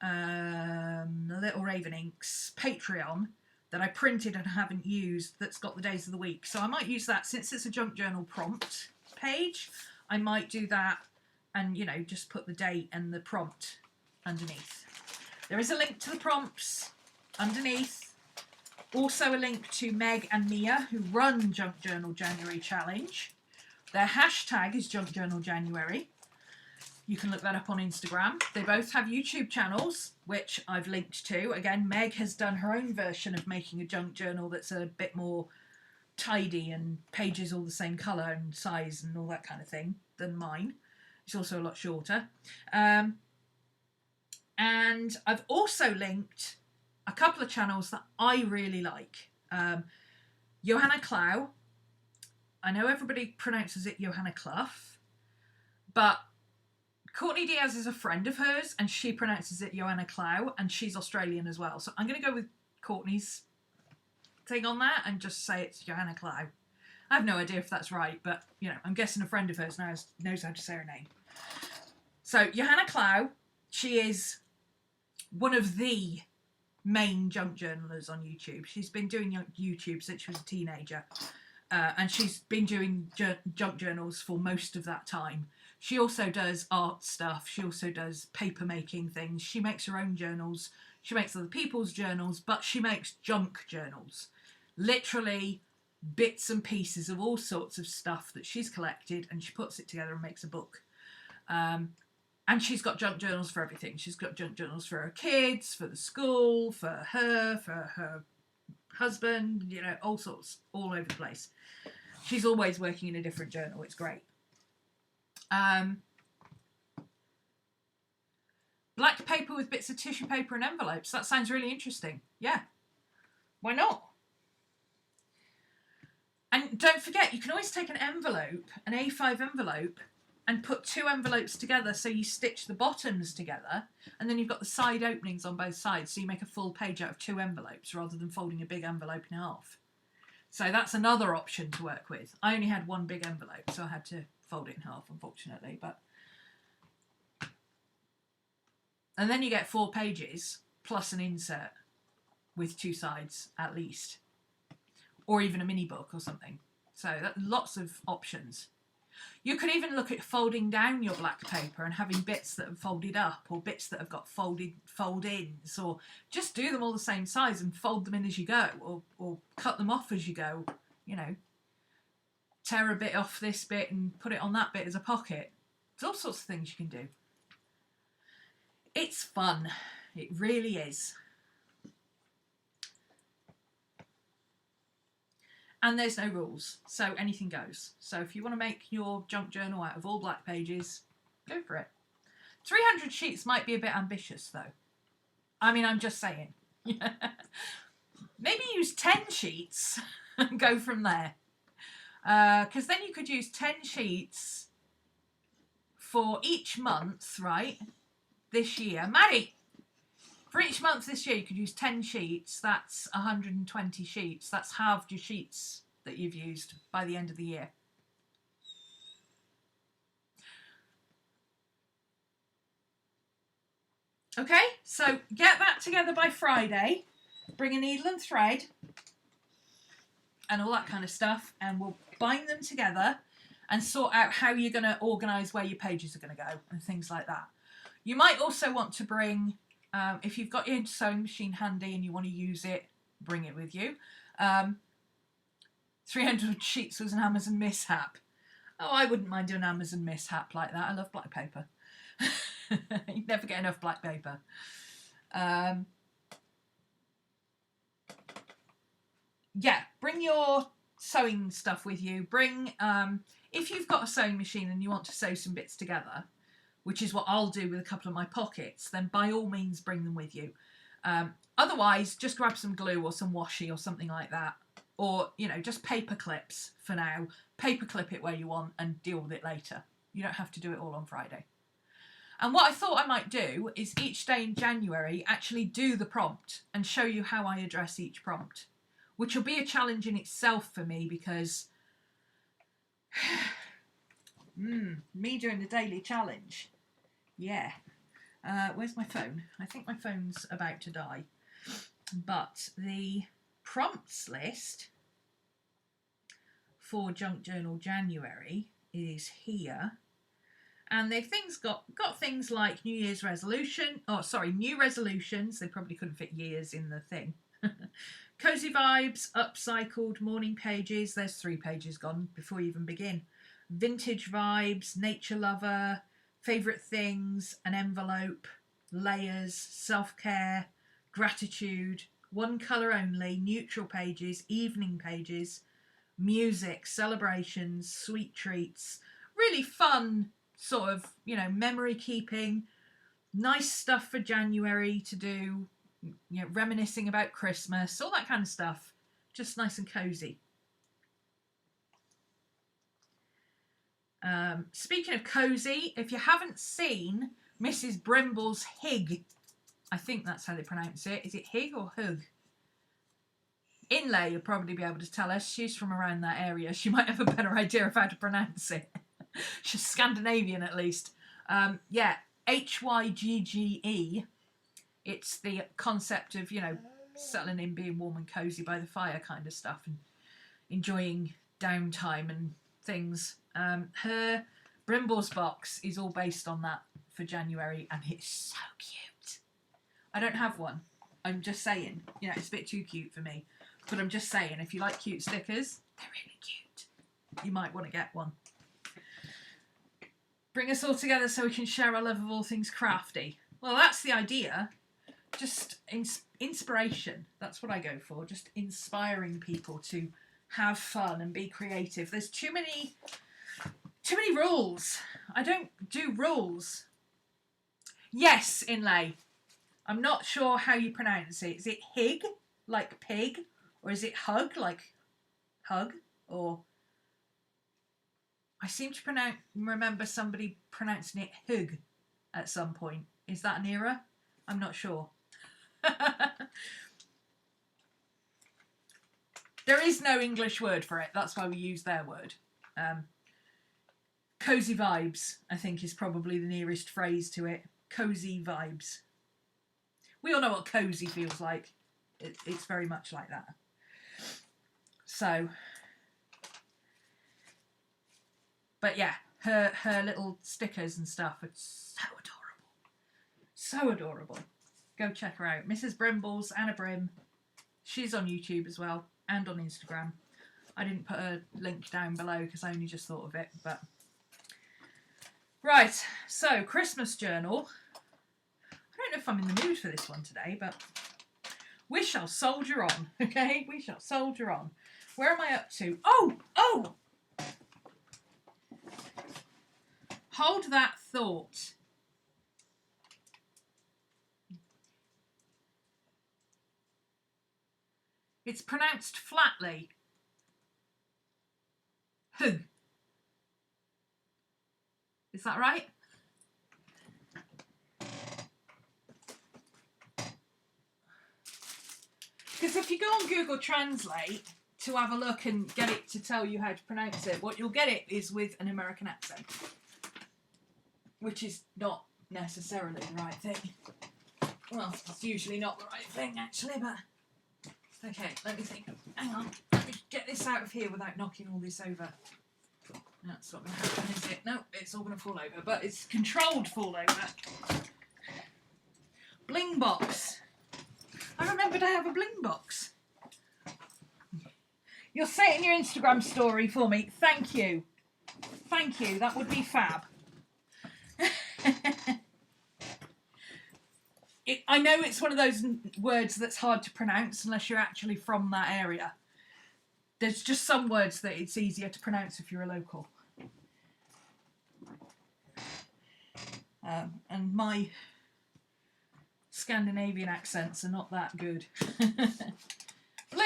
Little Raven Ink's Patreon that I printed and haven't used, that's got the days of the week. So I might use that since it's a junk journal prompt page. I might do that and, you know, just put the date and the prompt underneath. There is a link to the prompts underneath. Also a link to Meg and Mia, who run Junk Journal January Challenge. Their hashtag is Junk Journal January. You can look that up on Instagram. They both have YouTube channels, which I've linked to. Again, Meg has done her own version of making a junk journal that's a bit more tidy and pages all the same colour and size and all that kind of thing than mine. It's also a lot shorter. And I've also linked a couple of channels that I really like. Johanna Clow. I know everybody pronounces it Johanna Clough, but Courtney Diaz is a friend of hers and she pronounces it Johanna Clow, and she's Australian as well. So I'm going to go with Courtney's thing on that and just say it's Johanna Clow. I have no idea if that's right, but, you know, I'm guessing a friend of hers knows how to say her name. So Johanna Clow, she is one of the main junk journalers on YouTube. She's been doing YouTube since she was a teenager, and she's been doing junk journals for most of that time. She also does art stuff. She also does paper making things. She makes her own journals. She makes other people's journals, but she makes junk journals. Literally bits and pieces of all sorts of stuff that she's collected, and she puts it together and makes a book. And she's got junk journals for everything. She's got junk journals for her kids, for the school, for her husband, you know, all sorts, all over the place. She's always working in a different journal. It's great. Black paper with bits of tissue paper and envelopes. That sounds really interesting. Yeah. Why not? And don't forget, you can always take an envelope, an A5 envelope, and put two envelopes together so you stitch the bottoms together, and then you've got the side openings on both sides, so you make a full page out of two envelopes rather than folding a big envelope in half. So that's another option to work with. I only had one big envelope, so I had to fold it in half, unfortunately. And then you get 4 pages plus an insert with 2 sides at least, or even a mini book or something. So lots of options. You could even look at folding down your black paper and having bits that have folded up or bits that have got fold-ins, or just do them all the same size and fold them in as you go, or cut them off as you go, you know. Tear a bit off this bit and put it on that bit as a pocket. There's all sorts of things you can do. It's fun. It really is. And there's no rules, so anything goes. So if you want to make your junk journal out of all black pages, go for it. 300 sheets might be a bit ambitious, though. I mean, I'm just saying. Maybe use 10 sheets and go from there. Because then you could use 10 sheets for each month, right? This year. Maddie! For each month this year, you could use 10 sheets. That's 120 sheets. That's halved your sheets that you've used by the end of the year. Okay, so get that together by Friday. Bring a needle and thread and all that kind of stuff, and we'll bind them together and sort out how you're going to organise where your pages are going to go and things like that. You might also want to bring, if you've got your sewing machine handy and you want to use it, bring it with you. 300 sheets was an Amazon mishap. Oh, I wouldn't mind doing an Amazon mishap like that. I love black paper. You never get enough black paper. Yeah, bring your sewing stuff with you. Bring, if you've got a sewing machine and you want to sew some bits together, which is what I'll do with a couple of my pockets, then by all means bring them with you. Otherwise, just grab some glue or some washi or something like that. Or, you know, just paper clips for now. Paper clip it where you want and deal with it later. You don't have to do it all on Friday. And what I thought I might do is each day in January actually do the prompt and show you how I address each prompt, which will be a challenge in itself for me because me doing the daily challenge. Yeah. Where's my phone? I think my phone's about to die. But the prompts list for Junk Journal January is here. And they've got things like New Year's resolution. Oh, sorry, new resolutions. They probably couldn't fit years in the thing. Cozy vibes, upcycled morning pages. There's 3 pages gone before you even begin. Vintage vibes, nature lover, favourite things, an envelope, layers, self-care, gratitude, one colour only, neutral pages, evening pages, music, celebrations, sweet treats, really fun sort of, you know, memory keeping, nice stuff for January to do, you know, reminiscing about Christmas, all that kind of stuff. Just nice and cozy. Speaking of cozy, if you haven't seen Mrs. Brimble's Hig, I think that's how they pronounce it. Is it Hig or Hug? Inlay, you'll probably be able to tell us. She's from around that area. She might have a better idea of how to pronounce it. She's Scandinavian, at least. Yeah, Hygge. It's the concept of, you know, settling in, being warm and cozy by the fire kind of stuff and enjoying downtime and things. Her Brimble's box is all based on that for January, and it's so cute. I don't have one. I'm just saying, you know, it's a bit too cute for me. But I'm just saying, if you like cute stickers, they're really cute. You might want to get one. Bring us all together so we can share our love of all things crafty. Well, that's the idea. Just inspiration. That's what I go for. Just inspiring people to have fun and be creative. There's too many rules. I don't do rules. Yes, Inlay. I'm not sure how you pronounce it. Is it Hig, like pig? Or is it Hug, like hug? Or I seem to remember somebody pronouncing it Hug at some point. Is that an error? I'm not sure. There is no English word for it. That's why we use their word. Cozy vibes, I think, is probably the nearest phrase to it. Cozy vibes. We all know what cozy feels like. It's very much like that. So, but yeah, her little stickers and stuff are so adorable. So adorable. Go check her out. Mrs. Brimble's, Anna Brim. She's on YouTube as well and on Instagram. I didn't put a link down below because I only just thought of it. But right, so Christmas journal. I don't know if I'm in the mood for this one today, but we shall soldier on, okay? We shall soldier on. Where am I up to? Oh! Hold that thought. It's pronounced flatly. Hug. Is that right? Because if you go on Google Translate to have a look and get it to tell you how to pronounce it, what you'll get it is with an American accent, which is not necessarily the right thing. Well, it's usually not the right thing actually, but okay, let me think. Hang on, let me get this out of here without knocking all this over. That's not going to happen, is it? No, it's all going to fall over, but it's controlled fall over. Bling Box. I remembered I have a Bling Box. You'll say it in your Instagram story for me. Thank you. Thank you. That would be fab. I know it's one of those words that's hard to pronounce unless you're actually from that area. There's just some words that it's easier to pronounce if you're a local. And my Scandinavian accents are not that good. Bling!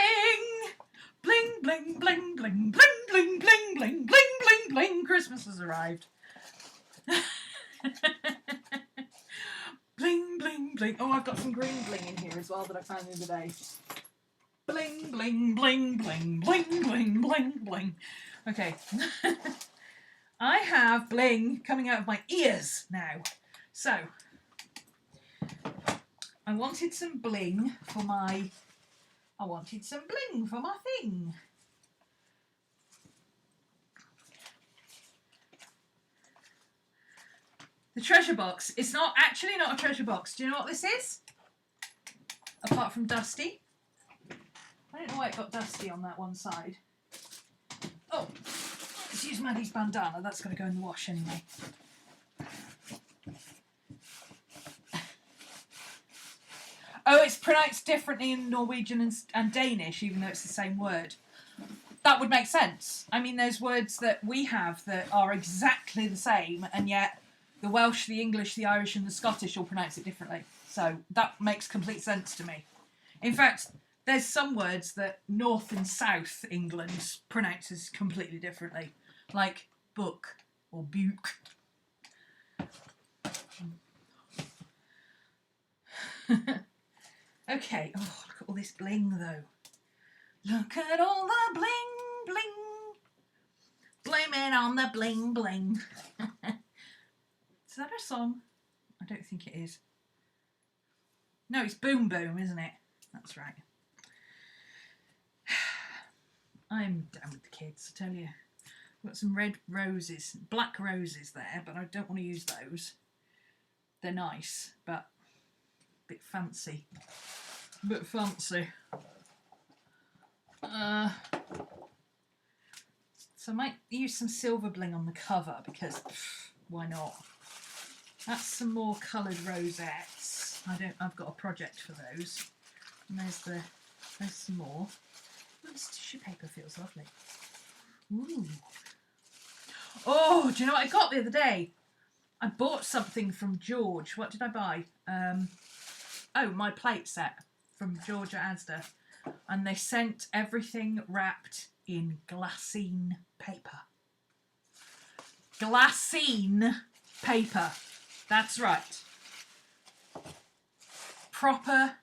Bling, bling, bling, bling, bling, bling, bling, bling, bling, bling, bling. Christmas has arrived. Bling, bling, bling. Oh, I've got some green bling in here as well that I found the other day. Bling, bling, bling, bling, bling, bling, bling, bling. Okay. I have bling coming out of my ears now. So, I wanted some bling for my thing. The treasure box. It's actually not a treasure box. Do you know what this is? Apart from dusty. I don't know why it got dusty on that one side. Oh, let's use Maddie's bandana. That's got to go in the wash anyway. Oh, it's pronounced differently in Norwegian and Danish, even though it's the same word. That would make sense. I mean, there's words that we have that are exactly the same, and yet the Welsh, the English, the Irish, and the Scottish all pronounce it differently. So that makes complete sense to me. In fact, there's some words that North and South England pronounces completely differently, like book or buke. Okay, oh, look at all this bling though. Look at all the bling bling. Blame it on the bling bling. Is that a song? I don't think it is. No, it's Boom Boom, isn't it? That's right. I'm down with the kids, I tell you. I've got some red roses, black roses there, but I don't want to use those. They're nice, but a bit fancy. A bit fancy. So I might use some silver bling on the cover because why not? That's some more coloured rosettes. I've got a project for those. And there's some more. Oh, this tissue paper feels lovely. Ooh. Oh, do you know what I got the other day? I bought something from George. What did I buy? Oh, my plate set from George at Asda. And they sent everything wrapped in Glassine paper. Glassine paper. That's right. Proper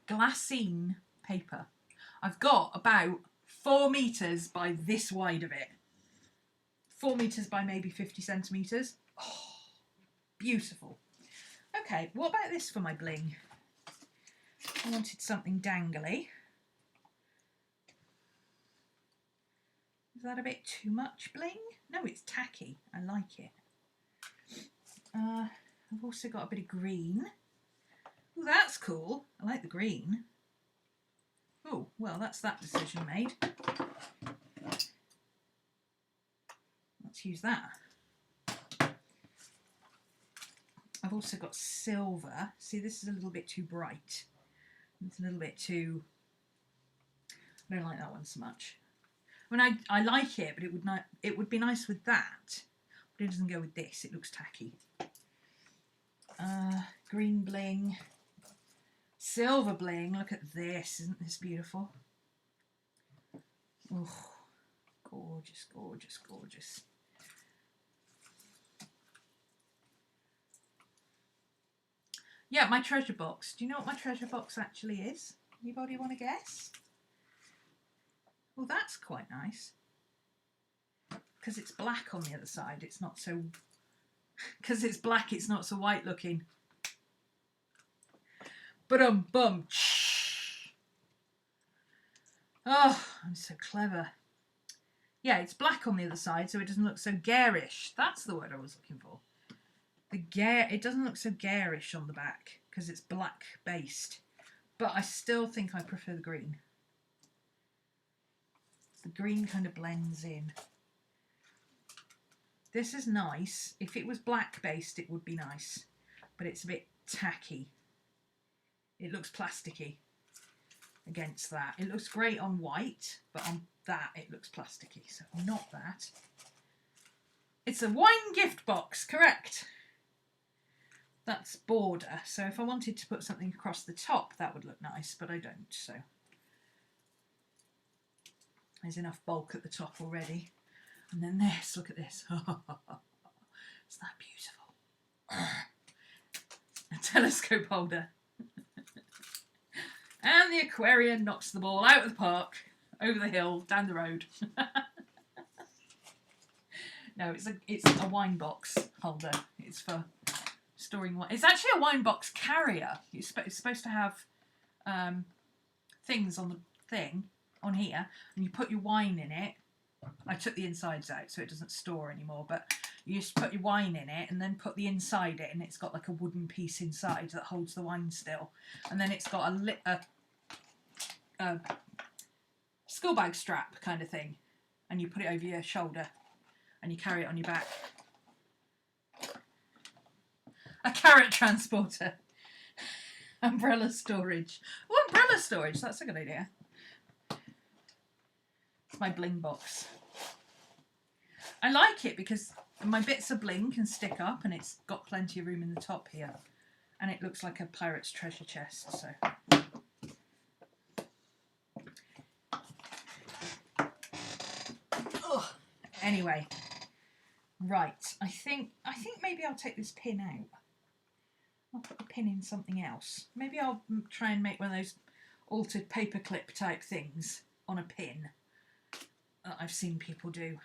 Glassine paper. I've got about 4 metres by this wide of it. 4 metres by maybe 50 centimetres. Oh, beautiful. Okay, what about this for my bling? I wanted something dangly. Is that a bit too much bling? No, it's tacky. I like it. I've also got a bit of green. Oh, that's cool. I like the green. Oh, well, that's that decision made. Let's use that. I've also got silver. See, this is a little bit too bright. It's a little bit too... I don't like that one so much. I mean, I like it, but it would be nice with that. But it doesn't go with this. It looks tacky. Green bling. Silver bling. Look at this. Isn't this beautiful? Oh, gorgeous, gorgeous, gorgeous. Yeah, my treasure box. Do you know what my treasure box actually is? Anybody want to guess? Well, that's quite nice. Because it's black on the other side, it's not so... Because it's black, it's not so white looking. Bum. Oh, I'm so clever. Yeah, it's black on the other side, so it doesn't look so garish. That's the word I was looking for. It doesn't look so garish on the back because it's black based. But I still think I prefer the green. The green kind of blends in. This is nice. If it was black based, it would be nice. But it's a bit tacky. It looks plasticky against that. It looks great on white, but on that it looks plasticky. So not that. It's a wine gift box, correct? That's border. So if I wanted to put something across the top, that would look nice, but I don't. So there's enough bulk at the top already. And then this, look at this. Isn't that beautiful? A telescope holder. And the aquarium knocks the ball out of the park, over the hill, down the road. No, it's a wine box holder. It's for storing wine. It's actually a wine box carrier. It's supposed to have things on the thing, on here, and you put your wine in it. I took the insides out so it doesn't store anymore, but you just put your wine in it and then put the inside it, and it's got like a wooden piece inside that holds the wine still. And then it's got a school bag strap kind of thing, and you put it over your shoulder and you carry it on your back. A carrot transporter. Umbrella storage. Oh, umbrella storage, that's a good idea. It's my Bling Box. I like it because my bits of bling can stick up and it's got plenty of room in the top here. And it looks like a pirate's treasure chest, so. Ugh. Anyway, right, I think maybe I'll take this pin out. I'll put the pin in something else. Maybe I'll try and make one of those altered paperclip type things on a pin that I've seen people do.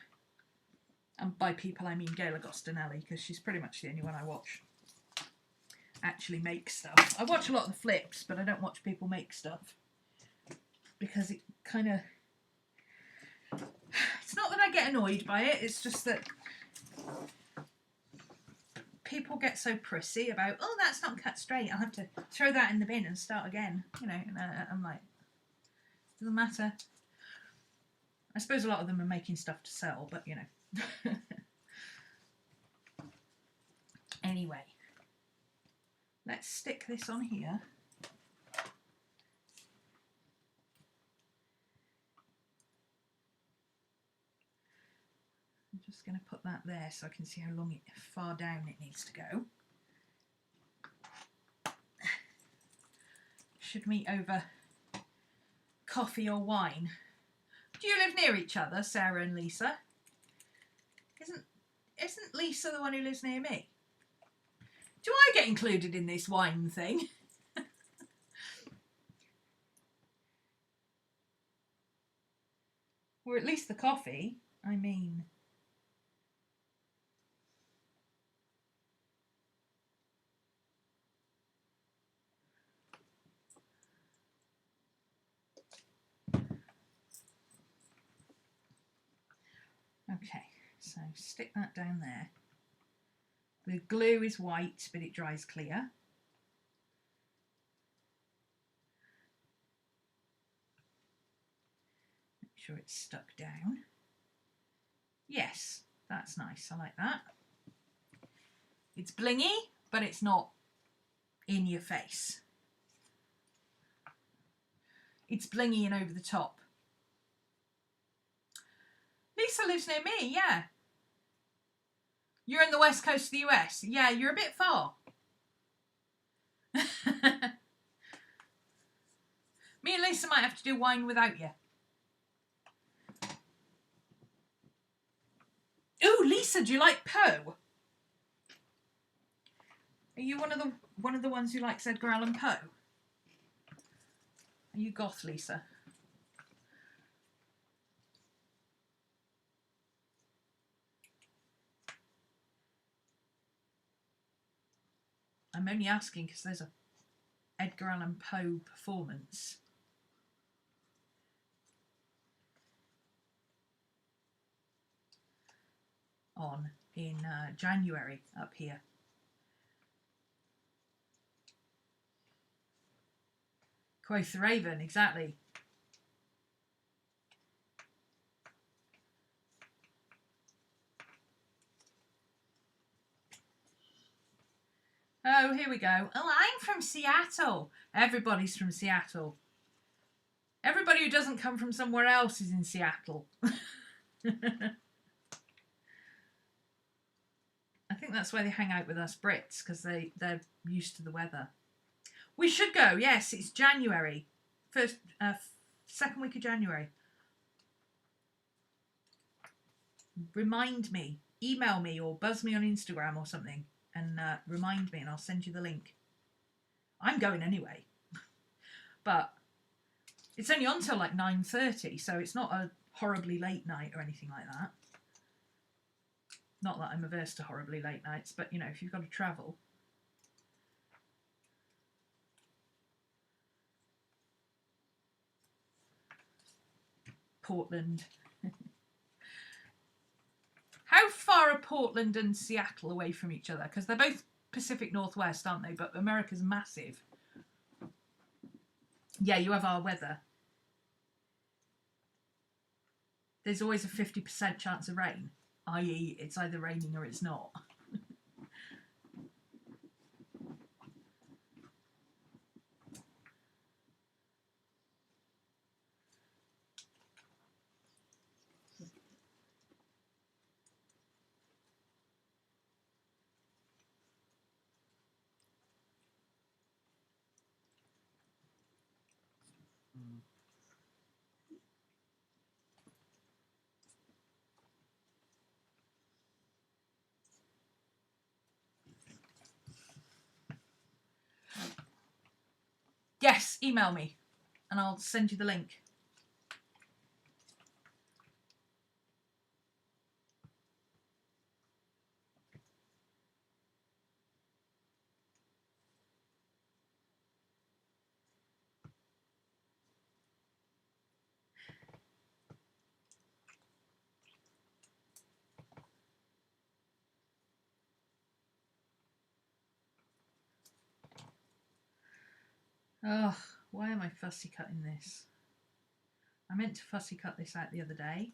And by people I mean Gail Agostinelli, because she's pretty much the only one I watch actually make stuff. I watch a lot of the flips, but I don't watch people make stuff because it kind of... It's not that I get annoyed by it, it's just that people get so prissy about, oh, that's not cut straight, I'll have to throw that in the bin and start again, you know, and I'm like, doesn't matter. I suppose a lot of them are making stuff to sell, but you know. Anyway, let's stick this on here. I'm just going to put that there so I can see how far down it needs to go. Should meet over coffee or wine. Do you live near each other, Sarah and Lisa? Isn't Lisa the one who lives near me? Do I get included in this wine thing? Or at least the coffee, I mean. Okay, so stick that down there. The glue is white, but it dries clear. Make sure it's stuck down. Yes, that's nice. I like that. It's blingy, but it's not in your face. It's blingy and over the top. Lisa lives near me, yeah. You're in the west coast of the US. Yeah, you're a bit far. Me and Lisa might have to do wine without you. Ooh, Lisa, do you like Poe? Are you one of the ones who likes Edgar Allan Poe? Are you goth, Lisa? I'm only asking because there's a Edgar Allan Poe performance on in January up here. Quoth the Raven, exactly. Oh, here we go. Oh, I'm from Seattle. Everybody's from Seattle. Everybody who doesn't come from somewhere else is in Seattle. I think that's why they hang out with us Brits, because they're used to the weather. We should go. Yes, it's January. Second week of January. Remind me. Email me or buzz me on Instagram or something and remind me and I'll send you the link. I'm going anyway. But it's only on till like 9:30, so it's not a horribly late night or anything like that. Not that I'm averse to horribly late nights, but you know, if you've got to travel. Portland. How far are Portland and Seattle away from each other? Because they're both Pacific Northwest, aren't they? But America's massive. Yeah, you have our weather. There's always a 50% chance of rain, i.e. it's either raining or it's not. Yes, email me and I'll send you the link. Oh, why am I fussy cutting this? I meant to fussy cut this out the other day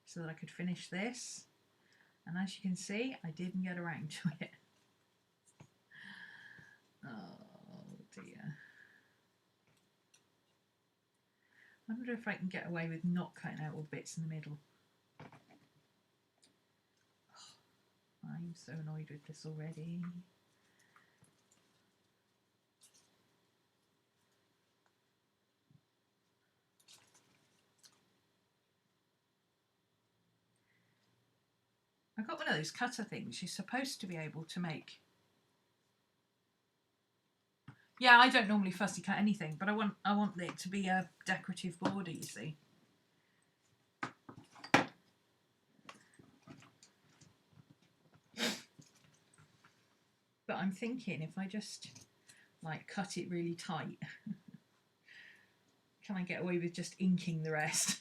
so that I could finish this. And as you can see, I didn't get around to it. Oh dear. I wonder if I can get away with not cutting out all the bits in the middle. Oh, I'm so annoyed with this already. I got one of those cutter things. You're supposed to be able to make. Yeah, I don't normally fussy cut anything, but I want it to be a decorative border, you see. But I'm thinking if I just like cut it really tight, can I get away with just inking the rest?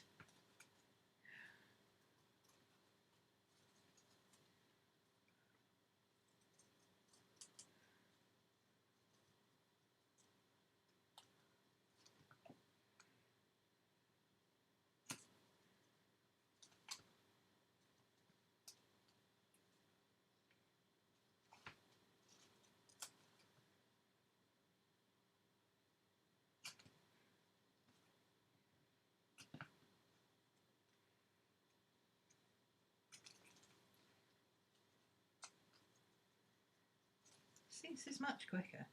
See, this is much quicker.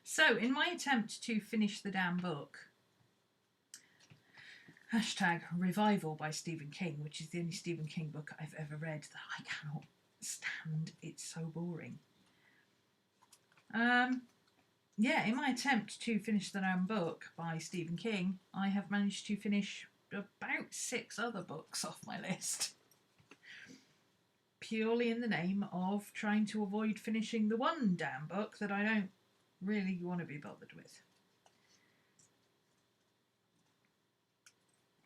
So, in my attempt to finish the damn book, #Revival by Stephen King, which is the only Stephen King book I've ever read that I cannot stand. It's so boring. Yeah, in my attempt to finish the damn book by Stephen King, I have managed to finish about 6 other books off my list. Purely in the name of trying to avoid finishing the one damn book that I don't really want to be bothered with.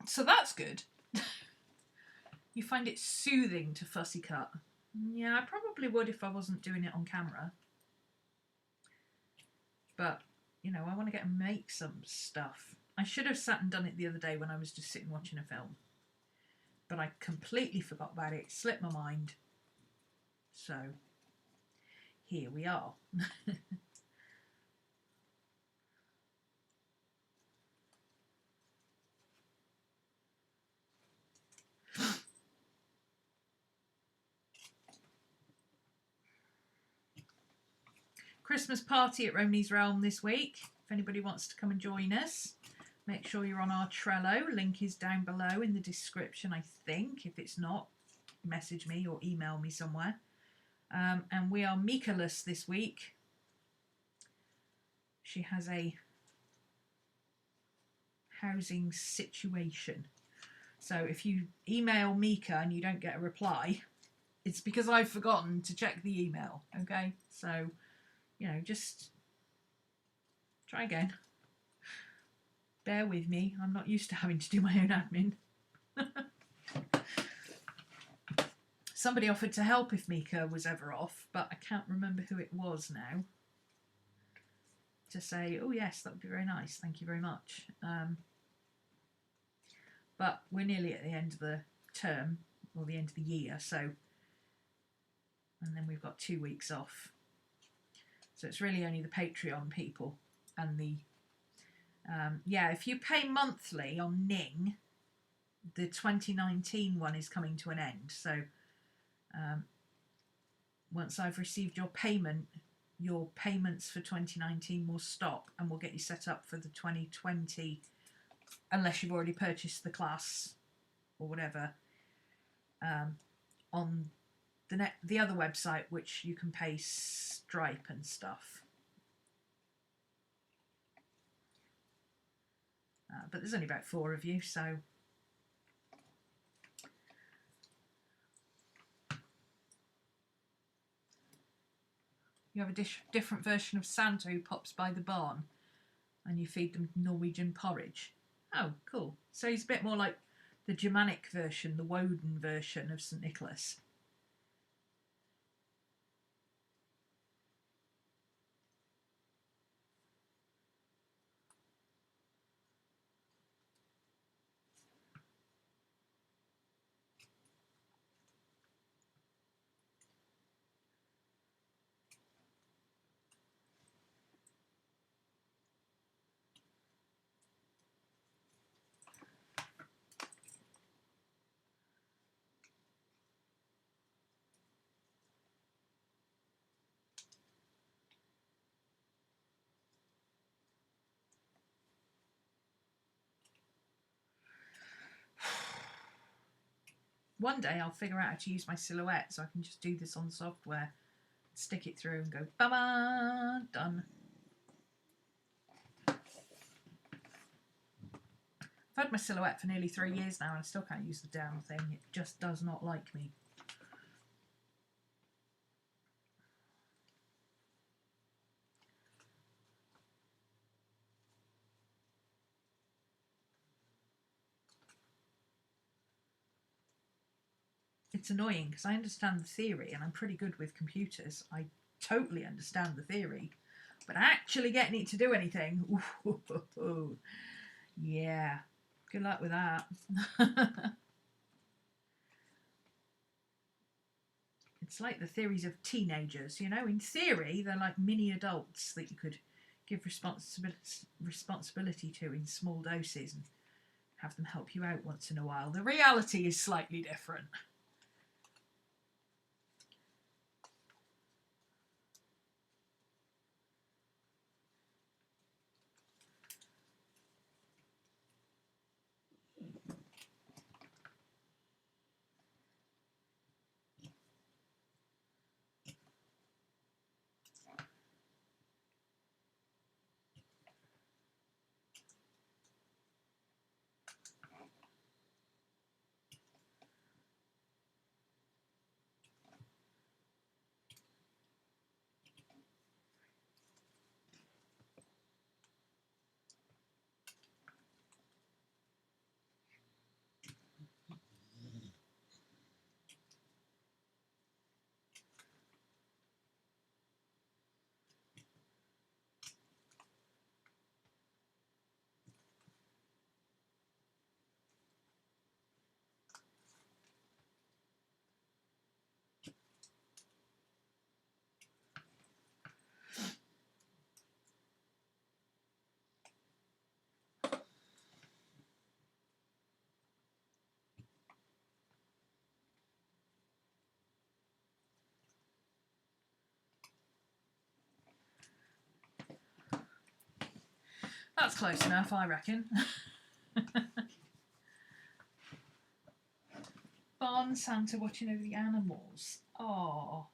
So that's good. You find it soothing to fussy cut. Yeah, I probably would if I wasn't doing it on camera. But, you know, I want to get and make some stuff. I should have sat and done it the other day when I was just sitting watching a film. But I completely forgot about it, slipped my mind. So, here we are. Christmas party at RhomanysRealm this week. If anybody wants to come and join us, make sure you're on our Trello. Link is down below in the description, I think. If it's not, message me or email me somewhere. And we are Mika-less this week. She has a housing situation. So if you email Mika and you don't get a reply, it's because I've forgotten to check the email, okay? So, you know, just try again. Bear with me. I'm not used to having to do my own admin. Somebody offered to help if Mika was ever off, but I can't remember who it was now. To say, oh yes, that would be very nice. Thank you very much. But we're nearly at the end of the term, or the end of the year, so, and then we've got 2 weeks off. So it's really only the Patreon people and the, yeah, if you pay monthly on Ning, the 2019 one is coming to an end. So once I've received your payment, your payments for 2019 will stop and we'll get you set up for the 2020, unless you've already purchased the class or whatever, on the other website, which you can pay Stripe and stuff. But there's only about 4 of you, so you have a different version of Santa who pops by the barn and you feed them Norwegian porridge. Oh, cool. So he's a bit more like the Germanic version, the Woden version of St. Nicholas. One day I'll figure out how to use my silhouette so I can just do this on software, stick it through and go, ba-ba, done. I've had my silhouette for nearly 3 years now and I still can't use the damn thing. It just does not like me. It's annoying because I understand the theory and I'm pretty good with computers. I totally understand the theory, but actually getting it to do anything, ooh, yeah, good luck with that. It's like the theories of teenagers, you know. In theory, they're like mini adults that you could give responsibility to in small doses and have them help you out once in a while. The reality is slightly different. That's close enough, I reckon. Barn Santa watching over the animals. Oh,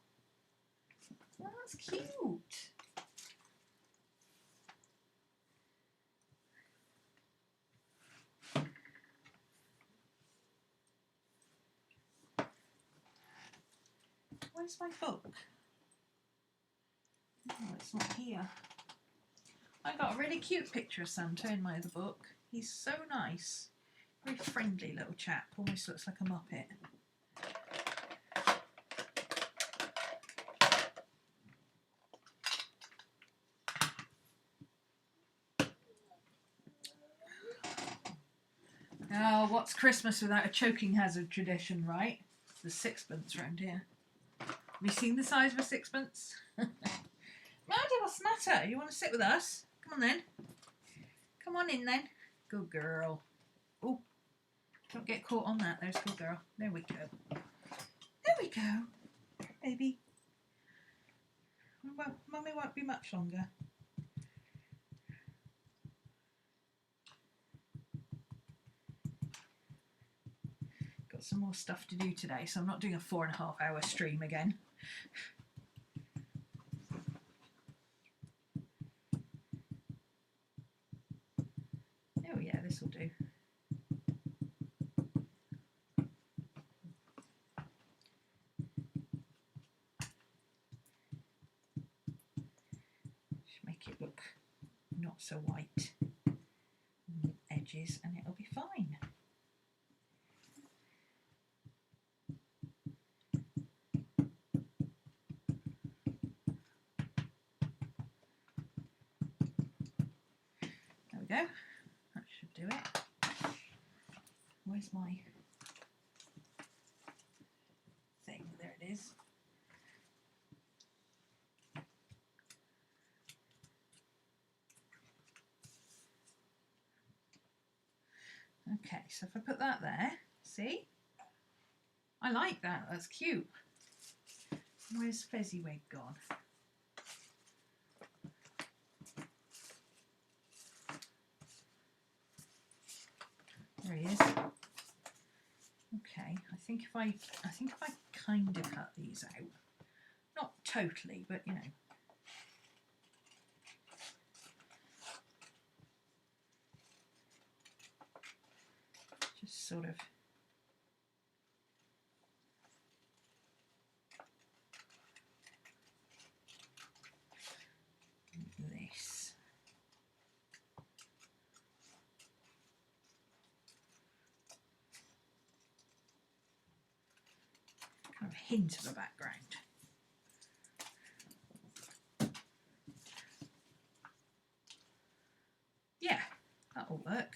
that's cute. Where's my book? Oh, it's not here. I got a really cute picture of Santa in my other book. He's so nice. Very friendly little chap. Almost looks like a Muppet. Oh, what's Christmas without a choking hazard tradition, right? The sixpence round here. Have you seen the size of a sixpence? Maddie, what's the matter? You want to sit with us? Come on then. Come on in then. Good girl. Oh, don't get caught on that. There's good girl. There we go. There we go. Baby. Well, Mummy won't be much longer. Got some more stuff to do today, so I'm not doing a 4.5-hour stream again. Oh yeah, this will do. Just make it look not so white on the edges and it'll be fine. There we go. That should do it. Where's my thing? There it is. Okay, so if I put that there, see? I like that, that's cute. Where's Fezziwig gone? There he is. Okay, I think if I kind of cut these out, not totally, but you know. Just sort of this. kind of hint of a background. Yeah, that'll work.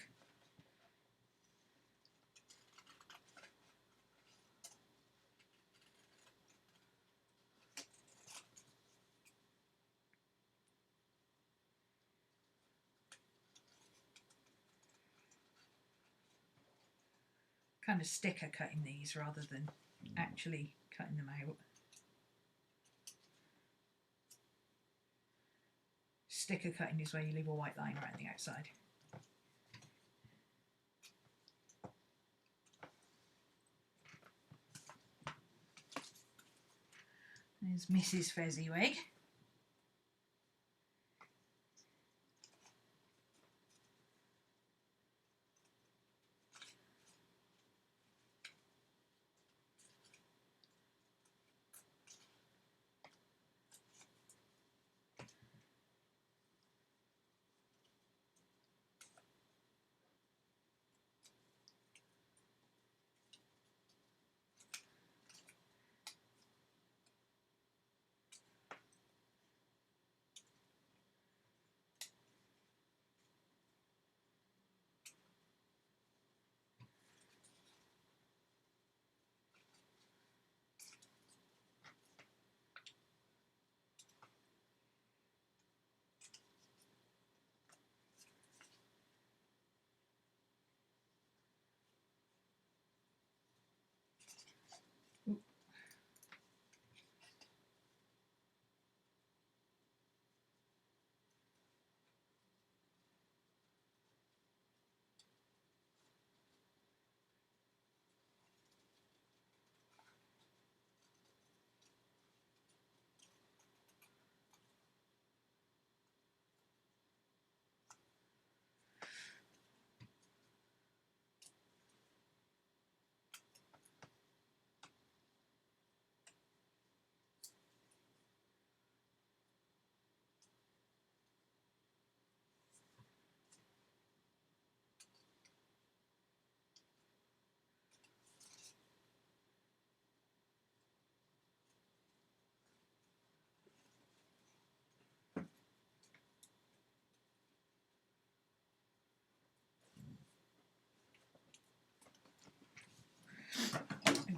Kind of sticker cutting these rather than actually cutting them out. Sticker cutting is where you leave a white line around the outside. There's Mrs. Fezziwig.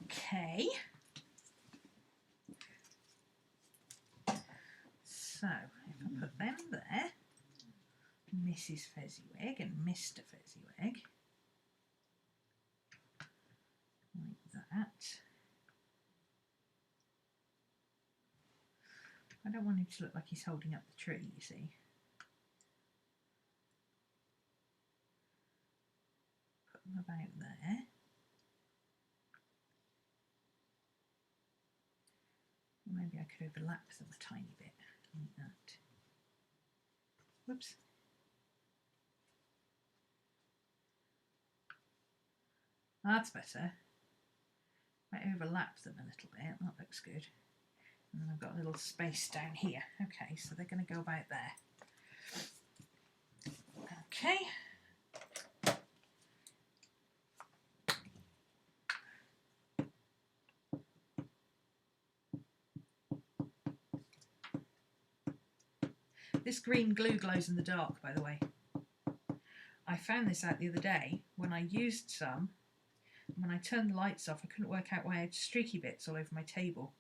Okay. So if I put them there, Mrs. Fezziwig and Mr. Fezziwig, like that. I don't want him to look like he's holding up the tree, you see. Put them about there. Maybe I could overlap them a tiny bit, like that. Whoops. That's better. I overlap them a little bit, that looks good. And then I've got a little space down here. Okay, so they're going to go about there. Okay. This green glue glows in the dark, by the way. I found this out the other day when I used some. When I turned the lights off, I couldn't work out why I had streaky bits all over my table.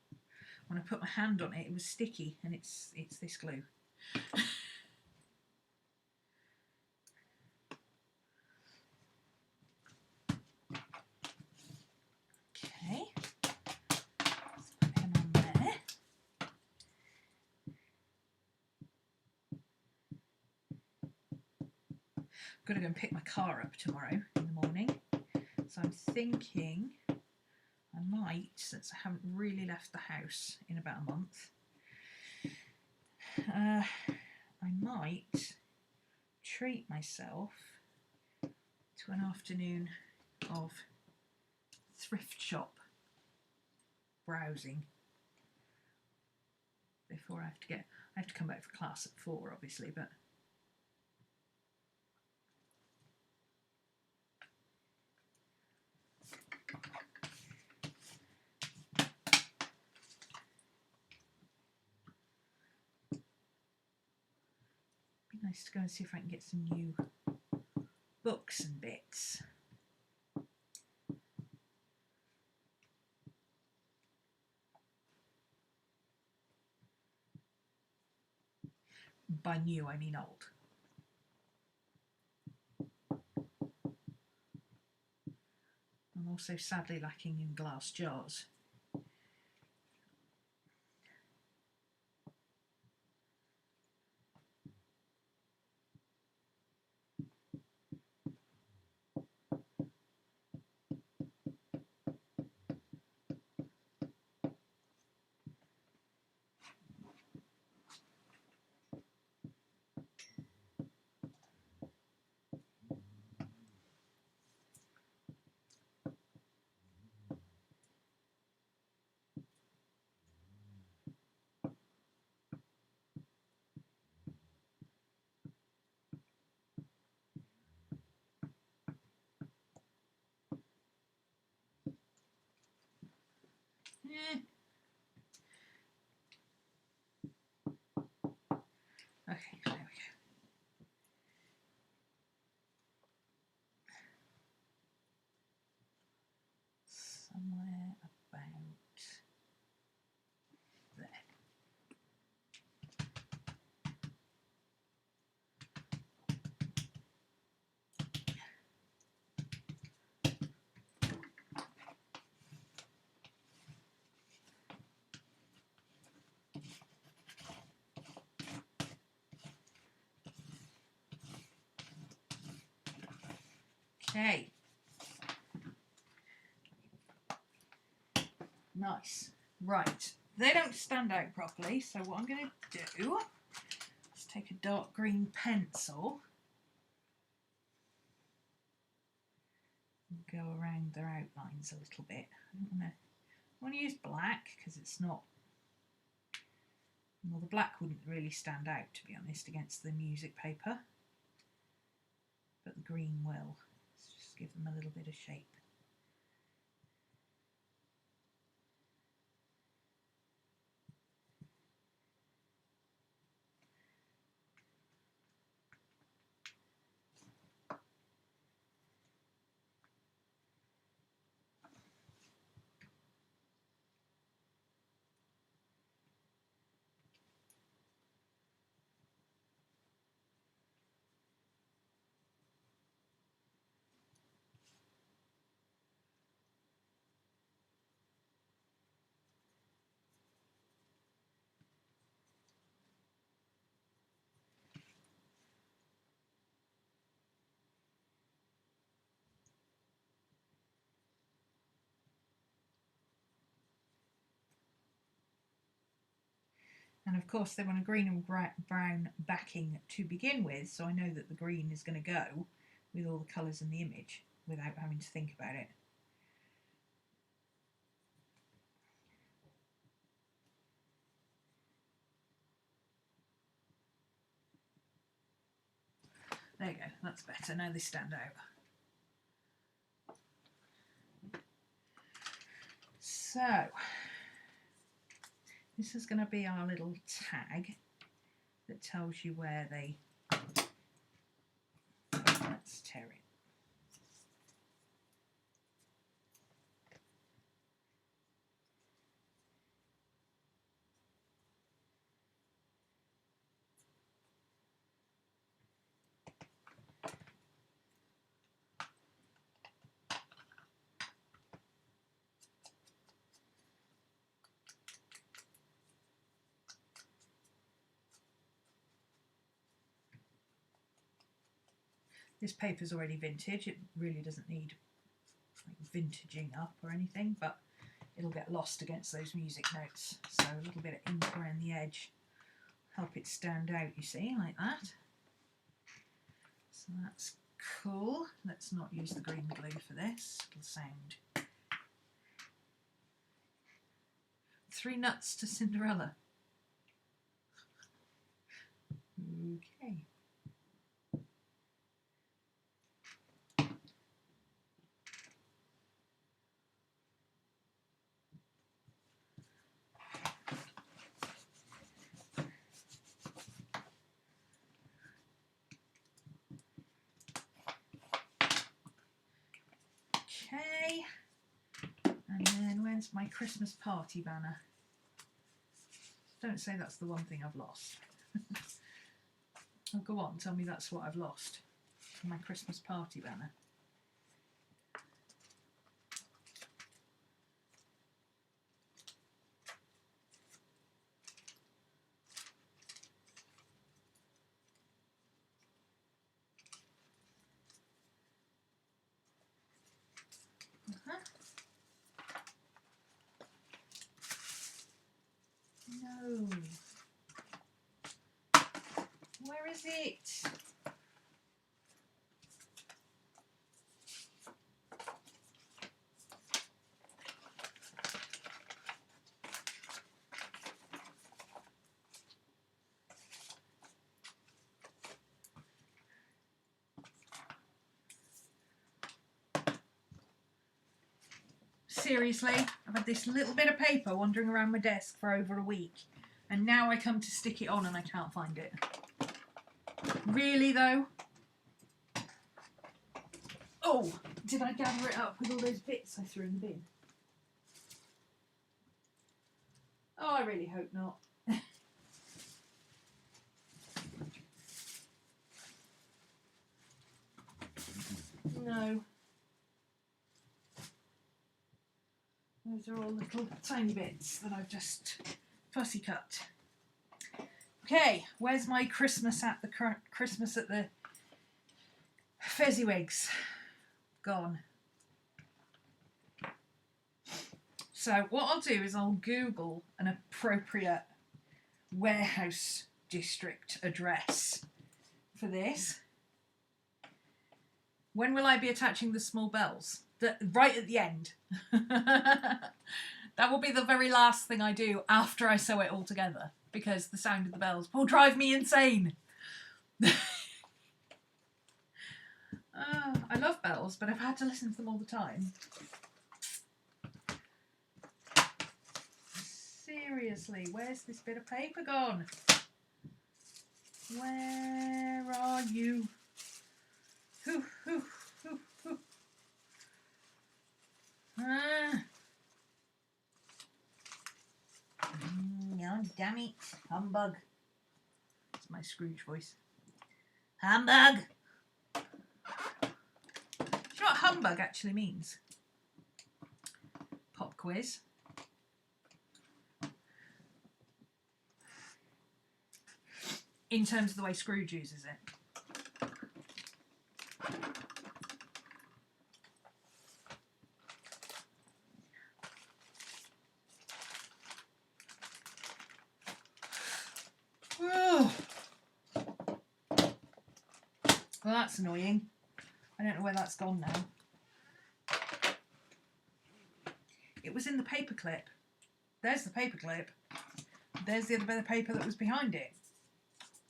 When I put my hand on it, it was sticky, and it's this glue. Okay, let's put him on there. I've got to go and pick my car up tomorrow in the morning, so I'm thinking I might, since I haven't really left the house in about a month, I might treat myself to an afternoon of thrift shop browsing before I have to come back for class at 4 obviously, but nice to go and see if I can get some new books and bits. By new, I mean old. I'm also sadly lacking in glass jars. Okay, there we go. Somewhere about there. Okay. Nice. Right. They don't stand out properly, so what I'm going to do is take a dark green pencil and go around their outlines a little bit. I want to use black because it's not, well, the black wouldn't really stand out, to be honest, against the music paper, but the green will. Let's just give them a little bit of shape. And of course they want a green and brown backing to begin with, so I know that the green is going to go with all the colours in the image without having to think about it. There you go, that's better, now they stand out. So, this is going to be our little tag that tells you where they... Let's tear it. This paper's already vintage, it really doesn't need like vintaging up or anything, but it'll get lost against those music notes. So a little bit of ink around the edge, help it stand out, you see, like that. So that's cool. Let's not use the green glue for this, it'll sound. 3 nuts to Cinderella. Okay. Where's my Christmas party banner? Don't say that's the one thing I've lost. Oh, go on, tell me that's what I've lost. My Christmas party banner. No. Where is it? Seriously, I've had this little bit of paper wandering around my desk for over a week, and now I come to stick it on and I can't find it. Really though? Oh, did I gather it up with all those bits I threw in the bin? Oh, I really hope not. No. Those are all little tiny bits that I've just fussy cut. Okay, where's my Christmas at the Fezziwigs? Gone. So what I'll do is I'll Google an appropriate warehouse district address for this. When will I be attaching the small bells? Right at the end. That will be the very last thing I do after I sew it all together, because the sound of the bells will drive me insane. I love bells, but I've had to listen to them all the time. Seriously, where's this bit of paper gone? Where are you? Hoo, hoo, hoo, hoo. Oh, damn it. Humbug. It's my Scrooge voice. Humbug! Do you know what humbug actually means? Pop quiz. In terms of the way Scrooge uses it. Oh. Well, that's annoying. I don't know where that's gone now. It was in the paper clip. There's the paper clip. There's the other bit of paper that was behind it.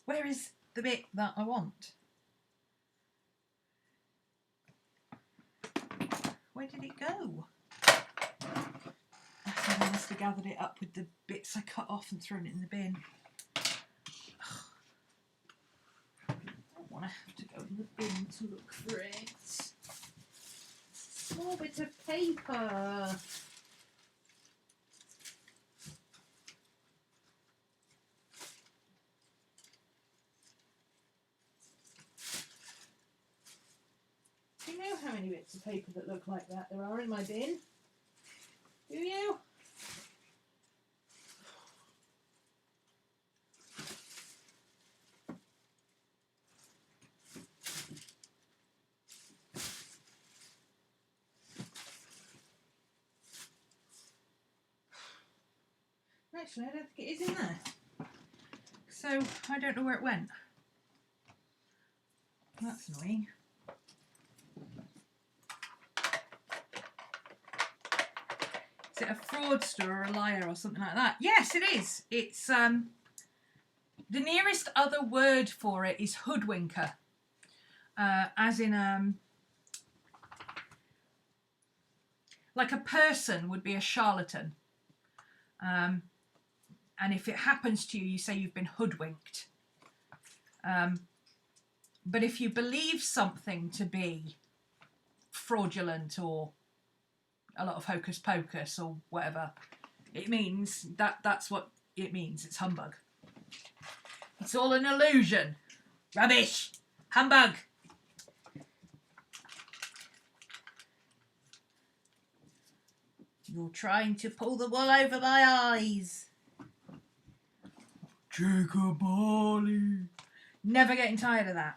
Where is the bit that I want? Where did it go? I think I must have gathered it up with the bits I cut off and thrown it in the bin. I don't want to have to go in the bin to look for it. Small bit of paper. Do you know how many bits of paper that look like that there are in my bin? Do you? Actually, I don't think it is in there. So, I don't know where it went. That's annoying. Is it a fraudster or a liar or something like that? Yes, it is. It's the nearest other word for it is hoodwinker, as in like a person would be a charlatan, and if it happens to you, you say you've been hoodwinked. But if you believe something to be fraudulent or a lot of hocus pocus or whatever. It means that's what it means. It's humbug. It's all an illusion. Rubbish. Humbug. You're trying to pull the wool over my eyes. Jacob Barley. Never getting tired of that.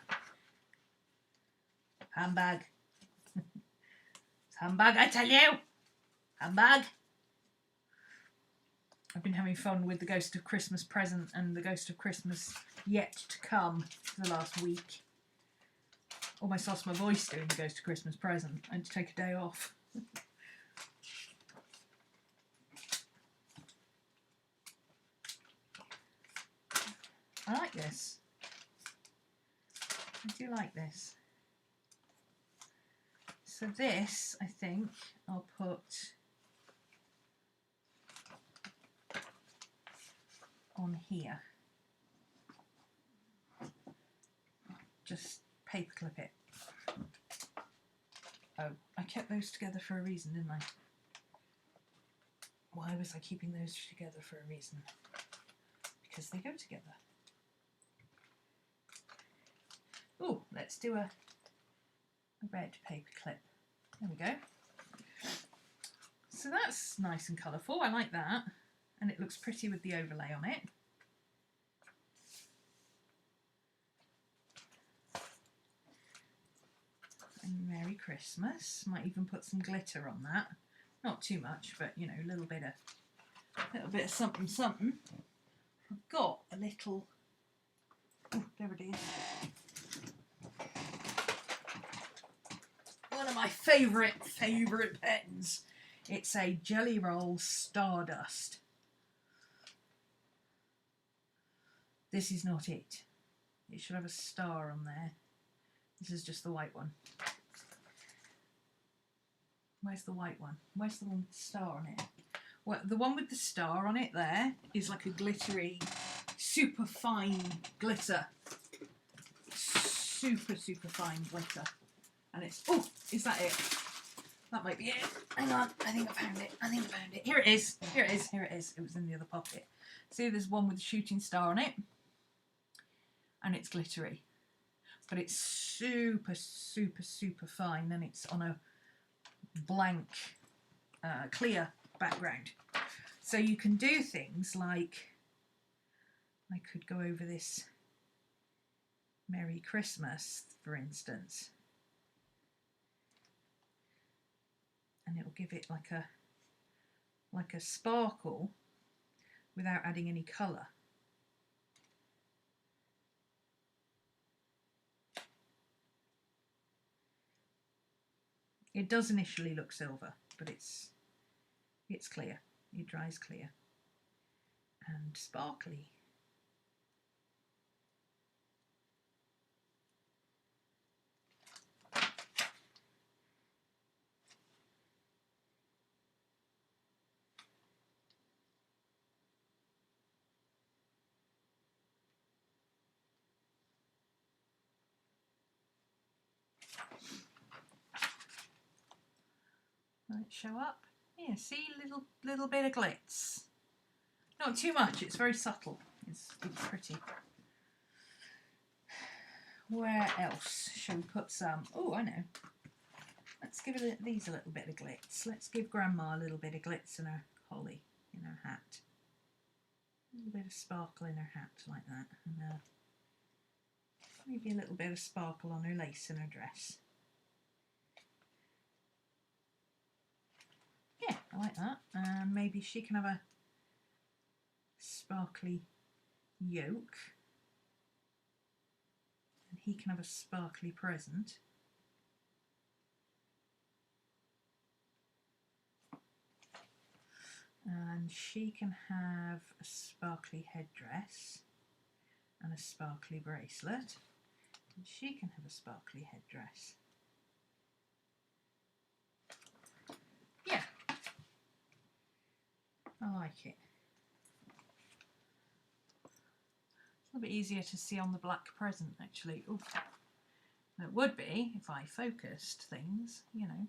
Humbug. It's humbug, I tell you. Humbug. I've been having fun with the Ghost of Christmas Present and the Ghost of Christmas Yet to Come for the last week. Almost lost my voice doing the Ghost of Christmas Present. I had to take a day off. I like this. I do like this. So this, I think, I'll put on here. Just paperclip it. Oh, I kept those together for a reason, didn't I? Why was I keeping those together for a reason? Because they go together. Oh, let's do a red paper clip. There we go. So that's nice and colourful. I like that. And it looks pretty with the overlay on it. And Merry Christmas. Might even put some glitter on that. Not too much, but you know, a little bit of something something. I've got a little. Oh, there it is. One of my favourite pens. It's a Jelly Roll Stardust. This is not it. It should have a star on there. This is just the white one. Where's the white one? Where's the one with the star on it? Well, the one with the star on it there is like a glittery, super fine glitter. Super fine glitter. And it's, oh, is that it? That might be it. Hang on, I think I found it. Here it is. It was in the other pocket. See, there's one with a shooting star on it. And it's glittery. But it's super fine, and it's on a blank, clear background. So you can do things like, I could go over this Merry Christmas, for instance. And it'll give it like a sparkle without adding any colour. It does initially look silver, but it's clear. It dries clear and sparkly. Will it show up? Yeah, see, little bit of glitz. Not too much, it's very subtle. It's pretty. Where else shall we put some? Oh, I know. Let's give these a little bit of glitz. Let's give Grandma a little bit of glitz in her holly, in her hat. A little bit of sparkle in her hat, like that. And maybe a little bit of sparkle on her lace in her dress. Yeah, I like that. And maybe she can have a sparkly yoke. And he can have a sparkly present. And she can have a sparkly headdress and a sparkly bracelet. And she can have a sparkly headdress. Yeah. I like it. It's a little bit easier to see on the black present, actually. Oof. It would be if I focused things, you know.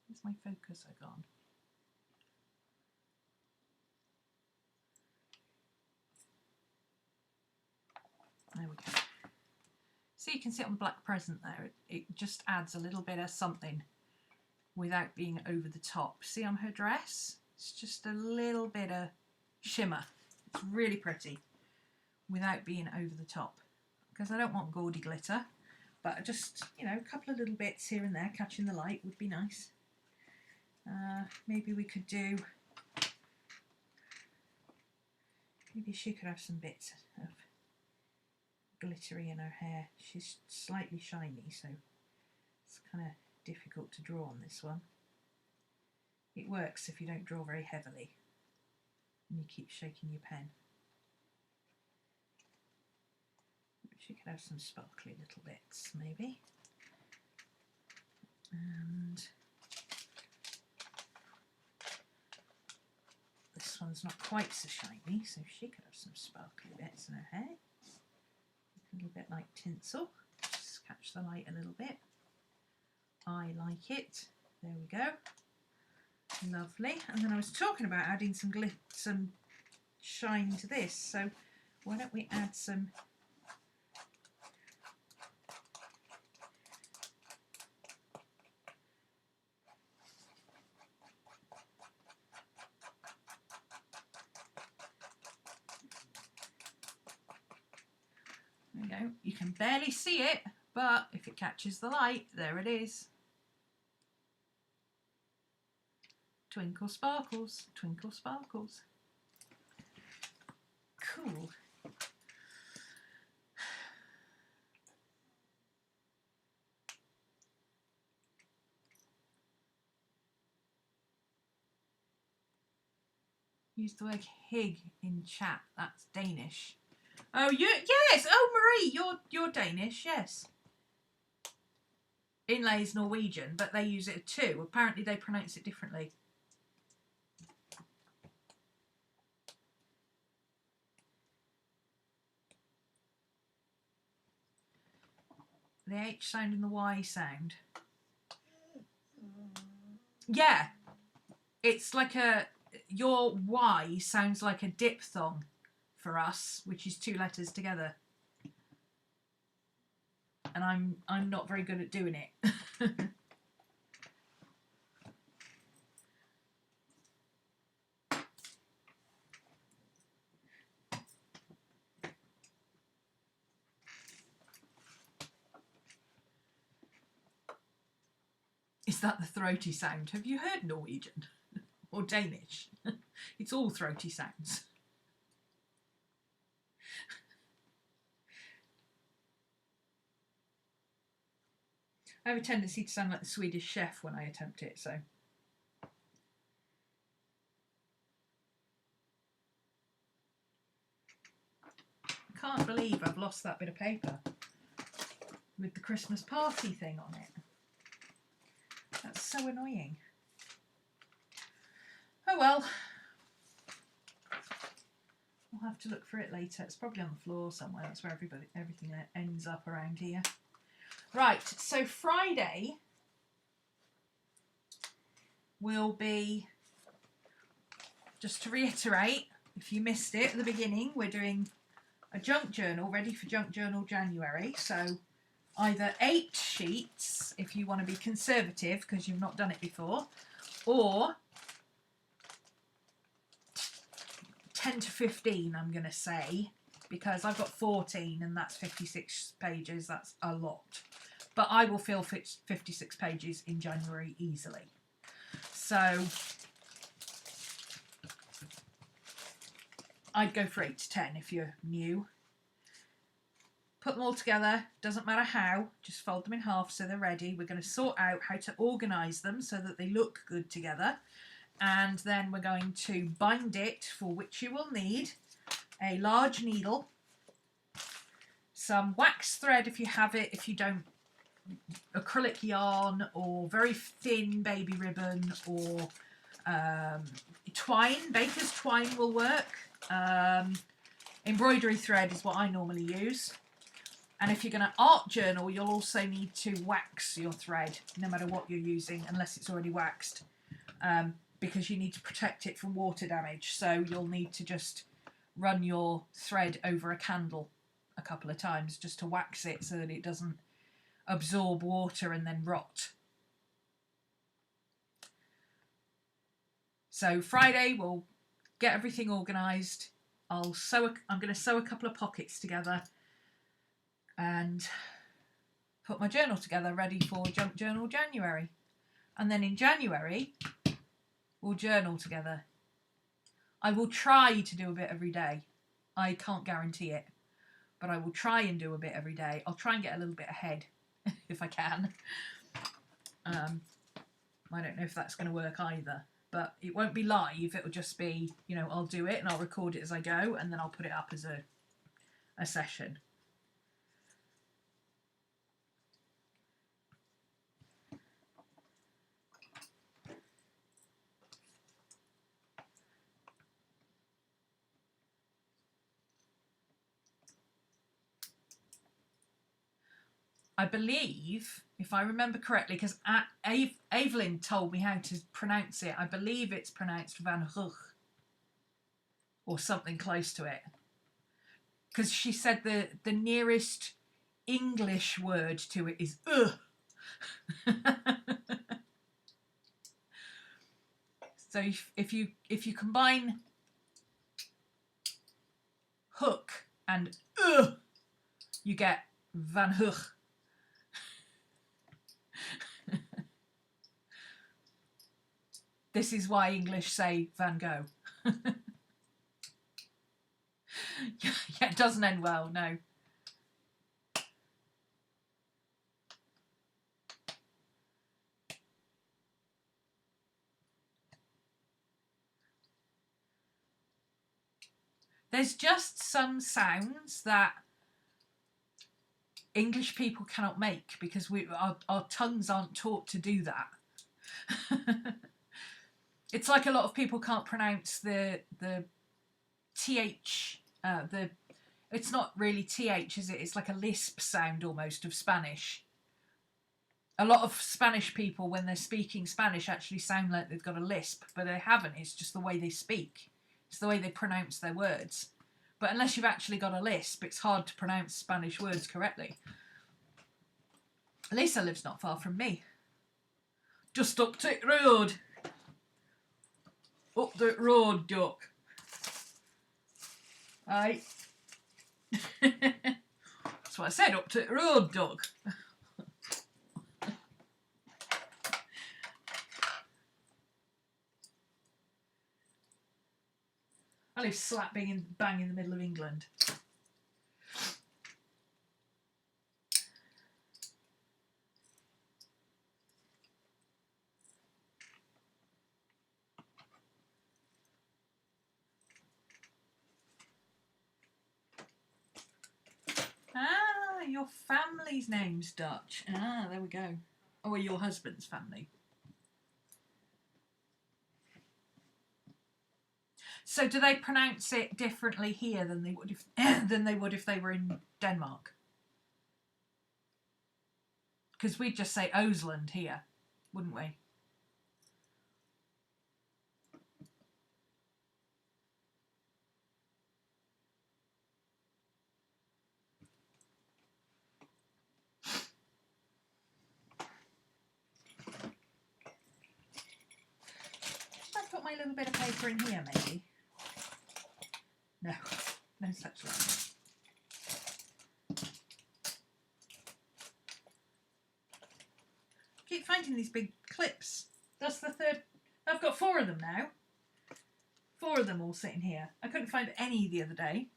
Where's my focus gone? we go. So you can see it on the black present there. It just adds a little bit of something without being over the top. See on her dress? It's just a little bit of shimmer. It's really pretty without being over the top. Because I don't want gaudy glitter, but just, you know, a couple of little bits here and there catching the light would be nice. Maybe we could do, maybe she could have some bits of glittery in her hair. She's slightly shiny, so it's kind of difficult to draw on this one. It works if you don't draw very heavily and you keep shaking your pen. She could have some sparkly little bits, maybe. And this one's not quite so shiny, so she could have some sparkly bits in her hair. A little bit like tinsel. Just catch the light a little bit. I like it. There we go. Lovely. And then I was talking about adding some shine to this, so why don't we add some There we go. You can barely see it, but if it catches the light, there it is. Twinkle sparkles, twinkle sparkles. Cool. Use the word hig in chat. That's Danish. Oh, yes. Oh, Marie, you're Danish. Yes. Inlay's Norwegian, but they use it too. Apparently, they pronounce it differently. The H sound and the Y sound. Yeah, it's like your Y sounds like a diphthong for us, which is 2 letters together. And I'm not very good at doing it. Is that the throaty sound? Have you heard Norwegian or Danish? It's all throaty sounds. I have a tendency to sound like the Swedish chef when I attempt it, so. I can't believe I've lost that bit of paper with the Christmas party thing on it. That's so annoying. Oh well. I'll have to look for it later. It's probably on the floor somewhere. That's where everything ends up around here. Right, so Friday will be, just to reiterate, if you missed it at the beginning, we're doing a junk journal ready for Junk Journal January. So either 8 sheets if you want to be conservative because you've not done it before, or 10 to 15 I'm going to say, because I've got 14 and that's 56 pages. That's a lot. But I will fill 56 pages in January easily. So I'd go for 8 to 10 if you're new. Put them all together, doesn't matter how, just fold them in half so they're ready. We're going to sort out how to organise them so that they look good together. And then we're going to bind it, for which you will need a large needle, some wax thread if you have it, if you don't, acrylic yarn, or very thin baby ribbon, or twine. Baker's twine will work. Embroidery thread is what I normally use. And if you're going to art journal, you'll also need to wax your thread, no matter what you're using, unless it's already waxed, because you need to protect it from water damage. So you'll need to just run your thread over a candle a couple of times just to wax it so that it doesn't absorb water and then rot. So Friday we'll get everything organised. I'm going to sew a couple of pockets together and put my journal together ready for Junk Journal January. And then in January we'll journal together. I will try to do a bit every day. I can't guarantee it, but I will try and do a bit every day. I'll try and get a little bit ahead if I can. I don't know if that's going to work either, but it won't be live. It'll just be, you know, I'll do it and I'll record it as I go, and then I'll put it up as a session. I believe, if I remember correctly, because Evelyn told me how to pronounce it, I believe it's pronounced Van Gogh or something close to it. Because she said the nearest English word to it is ugh. So if you combine hook and ugh, you get Van Gogh. This is why English say Van Gogh. Yeah, it doesn't end well, no. There's just some sounds that English people cannot make because our tongues aren't taught to do that. It's like a lot of people can't pronounce the TH, it's not really TH, is it? It's like a lisp sound almost of Spanish. A lot of Spanish people, when they're speaking Spanish, actually sound like they've got a lisp, but they haven't. It's just the way they speak. It's the way they pronounce their words. But unless you've actually got a lisp, it's hard to pronounce Spanish words correctly. Lisa lives not far from me. Just up the road. Up the road, duck. Aye. That's what I said, up the road, duck. I live slap bang in the middle of England. Ah, your family's name's Dutch. Ah, there we go. Oh, well, your husband's family. So do they pronounce it differently here than they would if they were in Denmark? Because we'd just say Oseland here, wouldn't we? Should I put my little bit of paper in here, maybe? No, no such luck. Keep finding these big clips. That's the third. I've got 4 of them now. 4 of them all sitting here. I couldn't find any the other day.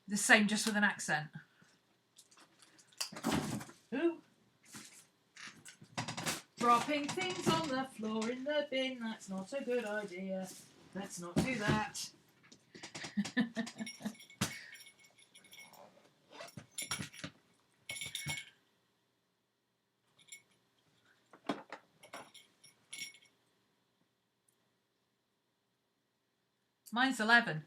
The same, just with an accent. Ooh. Dropping things on the floor in the bin. That's not a good idea. Let's not do that. Mine's 11.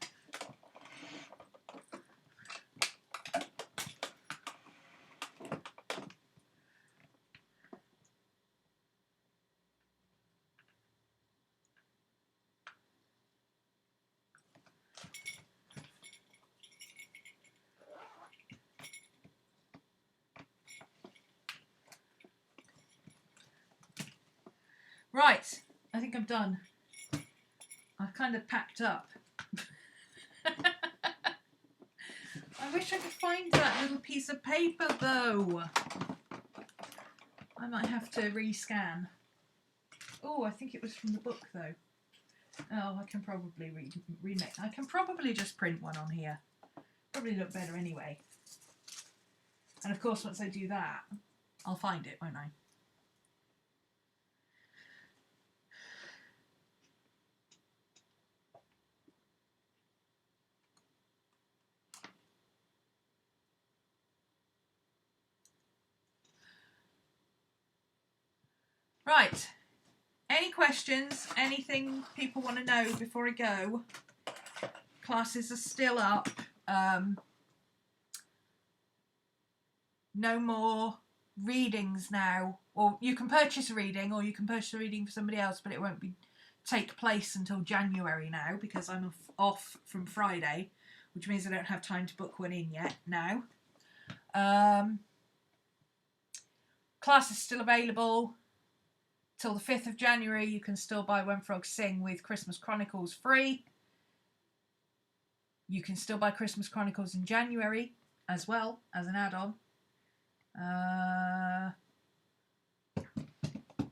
Right, I think I'm done. I've kind of packed up. I wish I could find that little piece of paper though. I might have to rescan. Oh, I think it was from the book though. Oh, I can probably remake. I can probably just print one on here. Probably look better anyway. And of course, once I do that, I'll find it, won't I? Right. Any questions? Anything people want to know before I go? Classes are still up. No more readings now. Or you can purchase a reading, or you can purchase a reading for somebody else, but it won't take place until January now because I'm off from Friday, which means I don't have time to book one in yet now. Class is still available till the 5th of January. You can still buy When Frogs Sing with Christmas Chronicles free. You can still buy Christmas Chronicles in January as well as an add-on.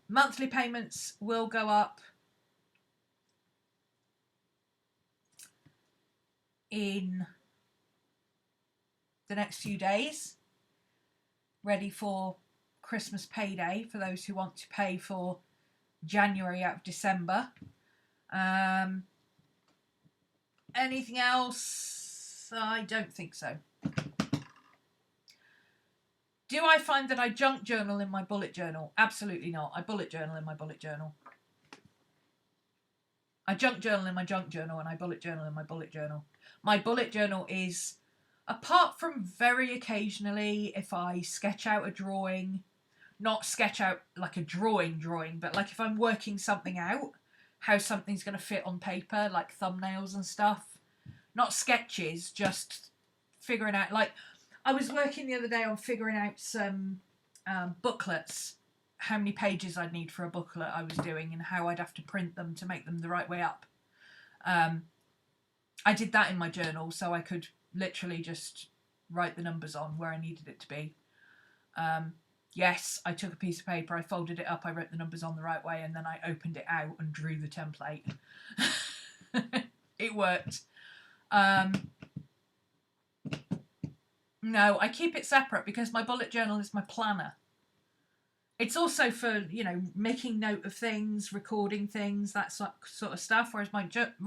Monthly payments will go up in the next few days, ready for Christmas payday for those who want to pay for January out of December. Anything else? I don't think so. Do I find that I junk journal in my bullet journal? Absolutely not. I bullet journal in my bullet journal. I junk journal in my junk journal and I bullet journal in my bullet journal. My bullet journal is, apart from very occasionally if I sketch out a drawing, not sketch out like a drawing, but like if I'm working something out, how something's going to fit on paper, like thumbnails and stuff. Not sketches, just figuring out, like I was working the other day on figuring out some booklets, how many pages I'd need for a booklet I was doing and how I'd have to print them to make them the right way up. I did that in my journal so I could literally just write the numbers on where I needed it to be. Yes, I took a piece of paper, I folded it up, I wrote the numbers on the right way, and then I opened it out and drew the template. It worked. No, I keep it separate because my bullet journal is my planner. It's also for, you know, making note of things, recording things, that sort of stuff, whereas my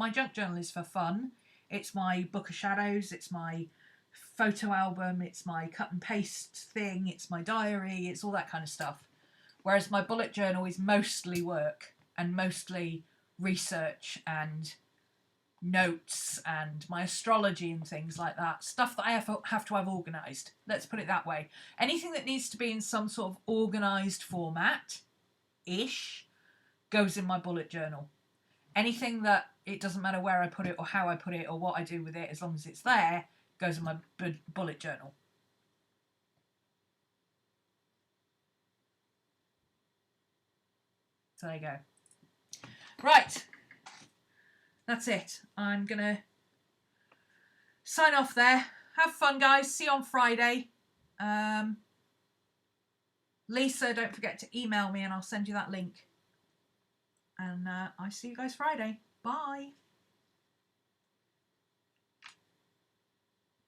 junk journal is for fun. It's my book of shadows, it's my photo album, it's my cut and paste thing, it's my diary, it's all that kind of stuff. Whereas my bullet journal is mostly work and mostly research and notes and my astrology and things like that. Stuff that I have to have organised. Let's put it that way. Anything that needs to be in some sort of organised format-ish goes in my bullet journal. Anything that it doesn't matter where I put it or how I put it or what I do with it, as long as it's there, goes in my bullet journal. So there you go. Right. That's it. I'm going to sign off there. Have fun, guys. See you on Friday. Lisa, don't forget to email me and I'll send you that link. And I see you guys Friday. Bye.